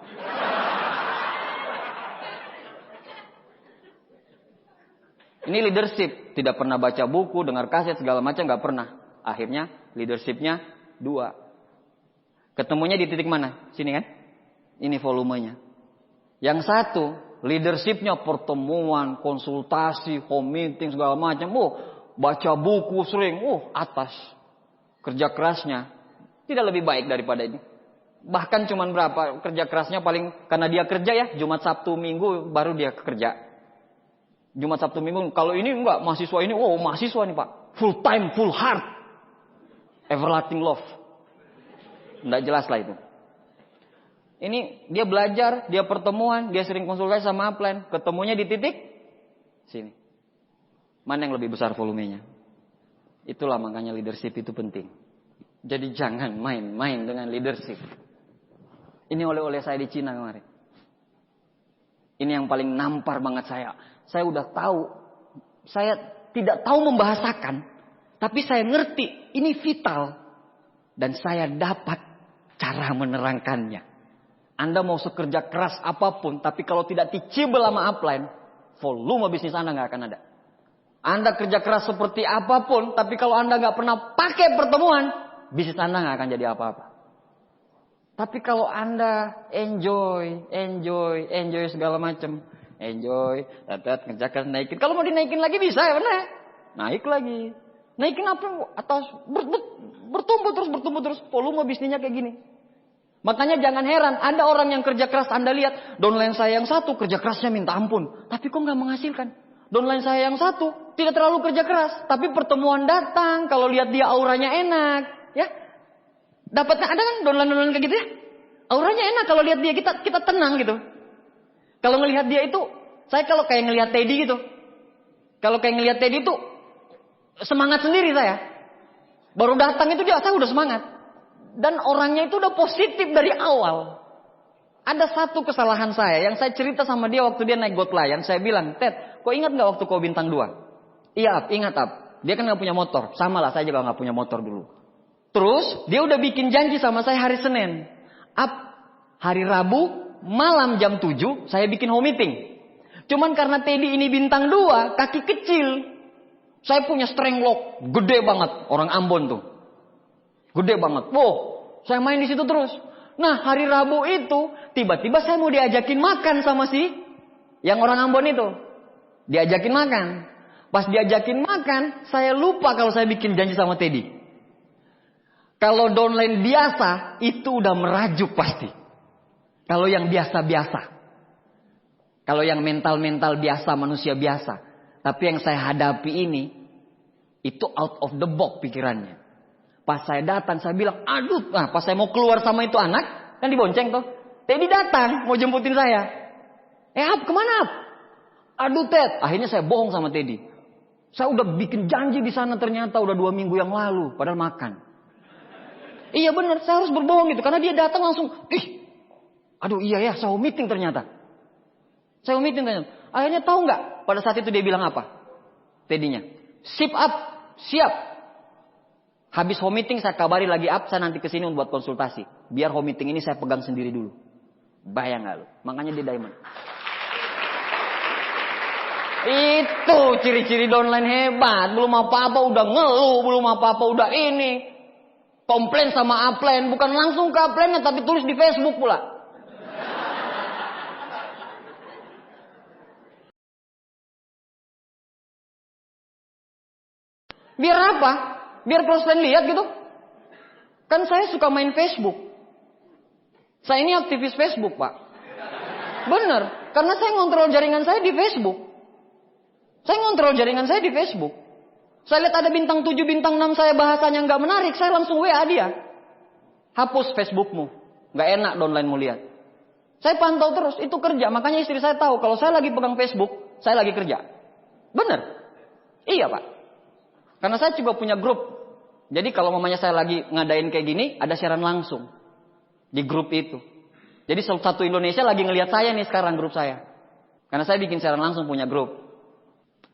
Ini leadership, tidak pernah baca buku, dengar kaset segala macam, nggak pernah. Akhirnya leadershipnya 2. Ketemunya di titik mana? Sini kan? Ini volumenya. Yang satu, leadershipnya pertemuan, konsultasi, home meeting segala macam. Baca buku sering, atas. Kerja kerasnya tidak lebih baik daripada ini. Bahkan cuman berapa kerja kerasnya paling karena dia kerja ya, Jumat Sabtu Minggu baru dia kerja. Jumat Sabtu Minggu. Kalau ini enggak, mahasiswa ini, mahasiswa nih Pak. Full time, full heart. Everlasting love. Enggak jelas lah itu. Ini dia belajar, dia pertemuan, dia sering konsultasi sama upline. Ketemunya di titik sini. Mana yang lebih besar volumenya? Itulah makanya leadership itu penting. Jadi jangan main-main dengan leadership. Ini oleh-oleh saya di Cina kemarin. Ini yang paling nampar banget saya. Saya udah tahu, saya tidak tahu membahasakan, tapi saya ngerti, ini vital. Dan saya dapat cara menerangkannya. Anda mau sekerja keras apapun, tapi kalau tidak teachable sama upline, volume bisnis Anda nggak akan ada. Anda kerja keras seperti apapun, tapi kalau Anda nggak pernah pakai pertemuan, bisnis Anda nggak akan jadi apa-apa. Tapi kalau Anda enjoy segala macam, enjoy, kerjakan, naikin. Kalau mau dinaikin lagi bisa ya benar. Naik lagi. Naikin apa? Atas bertumbuh terus. Volume bisnisnya kayak gini. Makanya jangan heran. Ada orang yang kerja keras. Anda lihat. Downline saya yang satu kerja kerasnya minta ampun. Tapi kok gak menghasilkan. Downline saya yang satu tidak terlalu kerja keras. Tapi pertemuan datang. Kalau lihat dia auranya enak. Ya. Dapatnya ada kan downline kayak gitu ya. Auranya enak kalau lihat dia. Kita tenang gitu. Kalau ngelihat dia itu, saya kalau kayak ngelihat Teddy gitu. Kalau kayak ngelihat Teddy itu, Semangat sendiri saya. Baru datang itu saya udah semangat. Dan orangnya itu udah positif dari awal. Ada satu kesalahan saya yang saya cerita sama dia waktu dia naik GoTo Lion. Saya bilang, Ted, kau ingat gak waktu kau bintang 2? Iya, ingat, Ab. Dia kan gak punya motor. Sama lah, saya juga gak punya motor dulu. Terus, dia udah bikin janji sama saya hari Senin. Ab, hari Rabu, malam jam 7, saya bikin home meeting. Cuman karena Teddy ini bintang 2, kaki kecil. Saya punya strength lock, gede banget. Orang Ambon tuh. Gede banget. Wow, saya main di situ terus. Nah, hari Rabu itu, tiba-tiba saya mau diajakin makan sama yang orang Ambon itu. Diajakin makan. Pas diajakin makan, saya lupa kalau saya bikin janji sama Teddy. Kalau downline biasa, itu udah merajuk pasti. Kalau yang biasa-biasa. Kalau yang mental-mental biasa, manusia biasa. Tapi yang saya hadapi ini, itu out of the box pikirannya. Pas saya datang, saya bilang, aduh, pas saya mau keluar sama itu anak, kan dibonceng tuh. Teddy datang, mau jemputin saya. Ab, kemana Ab? Aduh Ted, akhirnya saya bohong sama Teddy. Saya udah bikin janji di sana ternyata udah 2 minggu yang lalu, padahal makan. Iya benar, saya harus berbohong gitu, karena dia datang langsung, aduh iya ya, saya meeting ternyata. Saya meeting ternyata. Akhirnya tahu nggak? Pada saat itu dia bilang apa? Teddy-nya, sip Ab, siap. Habis home meeting saya kabari lagi Ab, saya nanti kesini buat konsultasi. Biar home meeting ini saya pegang sendiri dulu. Bayang gak lu? Makanya dia diamond. Itu ciri-ciri downline hebat. Belum apa-apa udah ngeluh, belum apa-apa udah ini. Komplain sama upline, bukan langsung ke upline-nya tapi tulis di Facebook pula. Biar apa? Biar prospek lihat gitu. Kan saya suka main Facebook. Saya ini aktivis Facebook, Pak. Bener. Karena saya ngontrol jaringan saya di Facebook. Saya ngontrol jaringan saya di Facebook. Saya lihat ada bintang 7, bintang 6 saya bahasanya nggak menarik. Saya langsung WA dia. Hapus Facebookmu. Nggak enak downline-mu lihat. Saya pantau terus. Itu kerja. Makanya istri saya tahu. Kalau saya lagi pegang Facebook, saya lagi kerja. Bener. Iya, Pak. Karena saya juga punya grup. Jadi kalau mamanya saya lagi ngadain kayak gini, ada siaran langsung. Di grup itu. Jadi satu Indonesia lagi ngelihat saya nih sekarang grup saya. Karena saya bikin siaran langsung punya grup.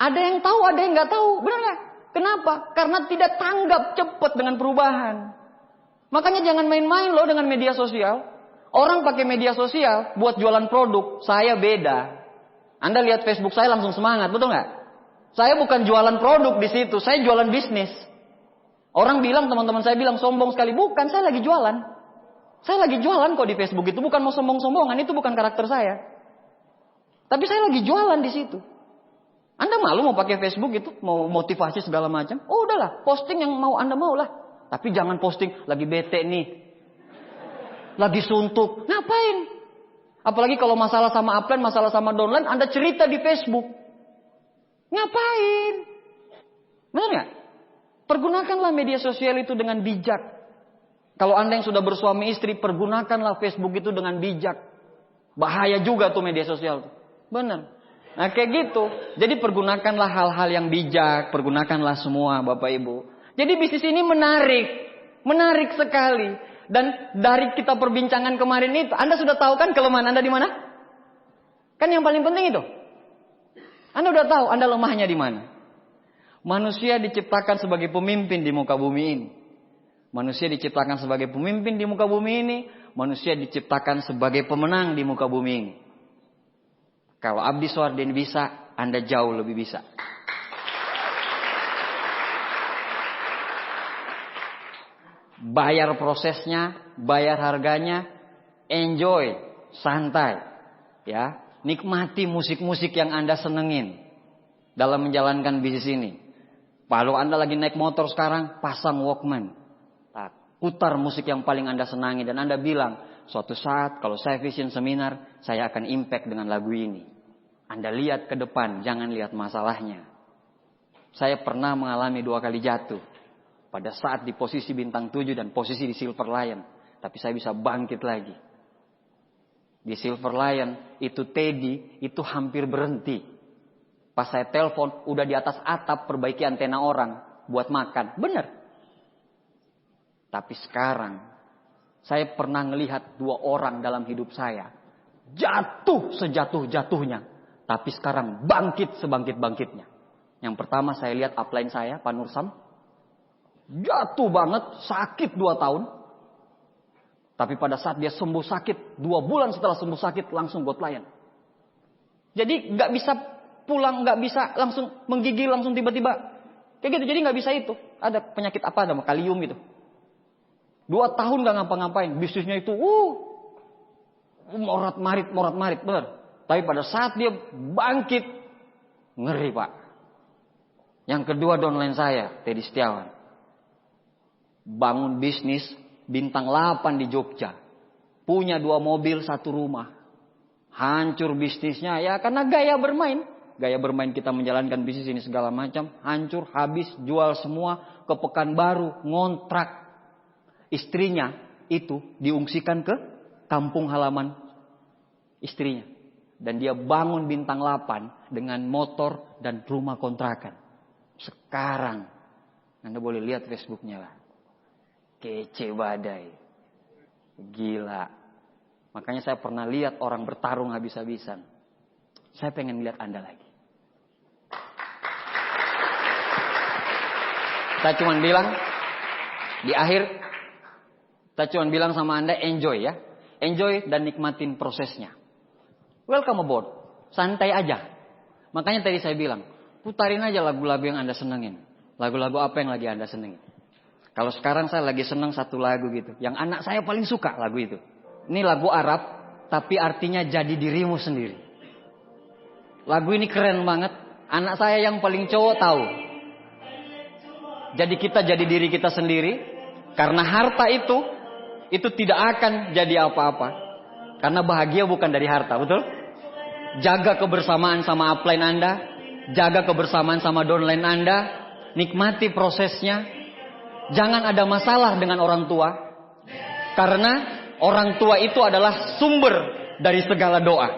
Ada yang tahu, ada yang nggak tahu. Benar nggak? Kenapa? Karena tidak tanggap cepat dengan perubahan. Makanya jangan main-main loh dengan media sosial. Orang pakai media sosial buat jualan produk. Saya beda. Anda lihat Facebook saya langsung semangat. Betul nggak? Saya bukan jualan produk di situ. Saya jualan bisnis. Orang bilang, teman-teman saya bilang sombong sekali. Bukan, saya lagi jualan. Saya lagi jualan kok di Facebook itu. Bukan mau sombong-sombongan. Itu bukan karakter saya. Tapi saya lagi jualan di situ. Anda malu mau pakai Facebook itu? Mau motivasi segala macam? Oh udahlah. Posting yang mau Anda mau lah. Tapi jangan posting lagi bete nih. Lagi suntuk. Ngapain? Apalagi kalau masalah sama upline, masalah sama downline. Anda cerita di Facebook. Ngapain? Benar nggak? Pergunakanlah media sosial itu dengan bijak. Kalau Anda yang sudah bersuami istri, pergunakanlah Facebook itu dengan bijak. Bahaya juga tuh media sosial. Benar. Nah kayak gitu. Jadi pergunakanlah hal-hal yang bijak. Pergunakanlah semua Bapak Ibu. Jadi bisnis ini menarik. Menarik sekali. Dan dari kita perbincangan kemarin itu, Anda sudah tahu kan kelemahan Anda di mana? Kan yang paling penting itu. Anda udah tahu Anda lemahnya di mana. Manusia diciptakan sebagai pemimpin di muka bumi ini. Manusia diciptakan sebagai pemimpin di muka bumi ini. Manusia diciptakan sebagai pemenang di muka bumi ini. Kalau Abdi Suardin bisa, Anda jauh lebih bisa. Bayar prosesnya, bayar harganya, enjoy, santai. Ya, nikmati musik-musik yang Anda senengin dalam menjalankan bisnis ini. Kalau Anda lagi naik motor sekarang, pasang Walkman. Putar musik yang paling Anda senangi. Dan Anda bilang, suatu saat kalau saya vision seminar, saya akan impact dengan lagu ini. Anda lihat ke depan, jangan lihat masalahnya. Saya pernah mengalami 2 kali jatuh. Pada saat di posisi bintang 7 dan posisi di Silver Lion. Tapi saya bisa bangkit lagi. Di Silver Lion, itu Teddy, itu hampir berhenti. Pas saya telepon, udah di atas atap perbaiki antena orang. buat makan. Benar. Tapi sekarang saya pernah melihat 2 orang dalam hidup saya jatuh sejatuh-jatuhnya, tapi sekarang bangkit sebangkit-bangkitnya. Yang pertama saya lihat upline saya, Pak Nursam, jatuh banget, sakit 2 tahun. Tapi pada saat dia sembuh sakit, 2 bulan setelah sembuh sakit langsung go client. Jadi nggak bisa pulang, nggak bisa langsung menggigil langsung tiba-tiba kayak gitu. Jadi nggak bisa itu. Ada penyakit apa, ada kalium gitu. 2 tahun nggak ngapa-ngapain, bisnisnya itu morat-marit, benar. Tapi pada saat dia bangkit, ngeri Pak. Yang kedua downline saya, Teddy Setiawan, bangun bisnis bintang 8 di Jogja, punya 2 mobil, 1 rumah, hancur bisnisnya ya karena gaya bermain kita menjalankan bisnis ini segala macam, hancur, habis, jual semua, ke Pekanbaru ngontrak. Istrinya itu diungsikan ke kampung halaman istrinya. Dan dia bangun bintang 8 dengan motor dan rumah kontrakan. Sekarang Anda boleh lihat Facebooknya lah. Kece badai. Gila. Makanya saya pernah lihat orang bertarung habis-habisan. Saya pengen lihat Anda lagi. Saya cuma bilang di akhir, saya cuma bilang sama Anda, enjoy ya. Enjoy dan nikmatin prosesnya. Welcome aboard. Santai aja. Makanya tadi saya bilang, putarin aja lagu-lagu yang Anda senengin. Lagu-lagu apa yang lagi Anda senengin. Kalau sekarang saya lagi seneng satu lagu gitu. Yang anak saya paling suka lagu itu. Ini lagu Arab, tapi artinya jadi dirimu sendiri. Lagu ini keren banget. Anak saya yang paling cowok tahu. Jadi kita jadi diri kita sendiri. Karena harta itu tidak akan jadi apa-apa. Karena bahagia bukan dari harta, betul? Jaga kebersamaan sama upline Anda. Jaga kebersamaan sama downline Anda. Nikmati prosesnya. Jangan ada masalah dengan orang tua. Karena orang tua itu adalah sumber dari segala doa.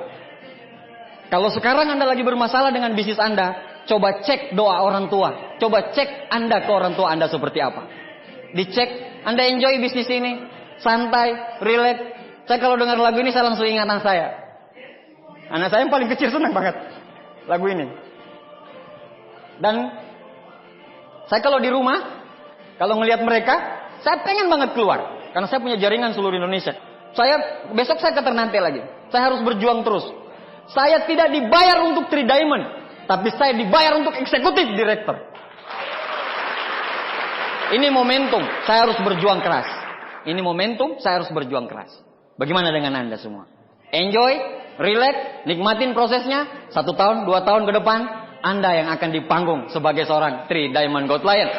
Kalau sekarang Anda lagi bermasalah dengan bisnis Anda, coba cek doa orang tua. Coba cek Anda ke orang tua Anda seperti apa. Dicek, Anda enjoy bisnis ini, santai, relax. Saya kalau dengar lagu ini saya langsung ingat anak saya. Anak saya yang paling kecil senang banget lagu ini. Dan saya kalau di rumah, kalau ngelihat mereka, saya pengen banget keluar. Karena saya punya jaringan seluruh Indonesia. Besok saya ke Ternate lagi. Saya harus berjuang terus. Saya tidak dibayar untuk 3 Diamond, tapi saya dibayar untuk eksekutif direktur. Ini momentum, saya harus berjuang keras. Ini momentum, saya harus berjuang keras. Bagaimana dengan Anda semua? Enjoy, relax, nikmatin prosesnya. 1 tahun, 2 tahun ke depan, Anda yang akan dipanggung sebagai seorang 3 Diamond Gold Lion.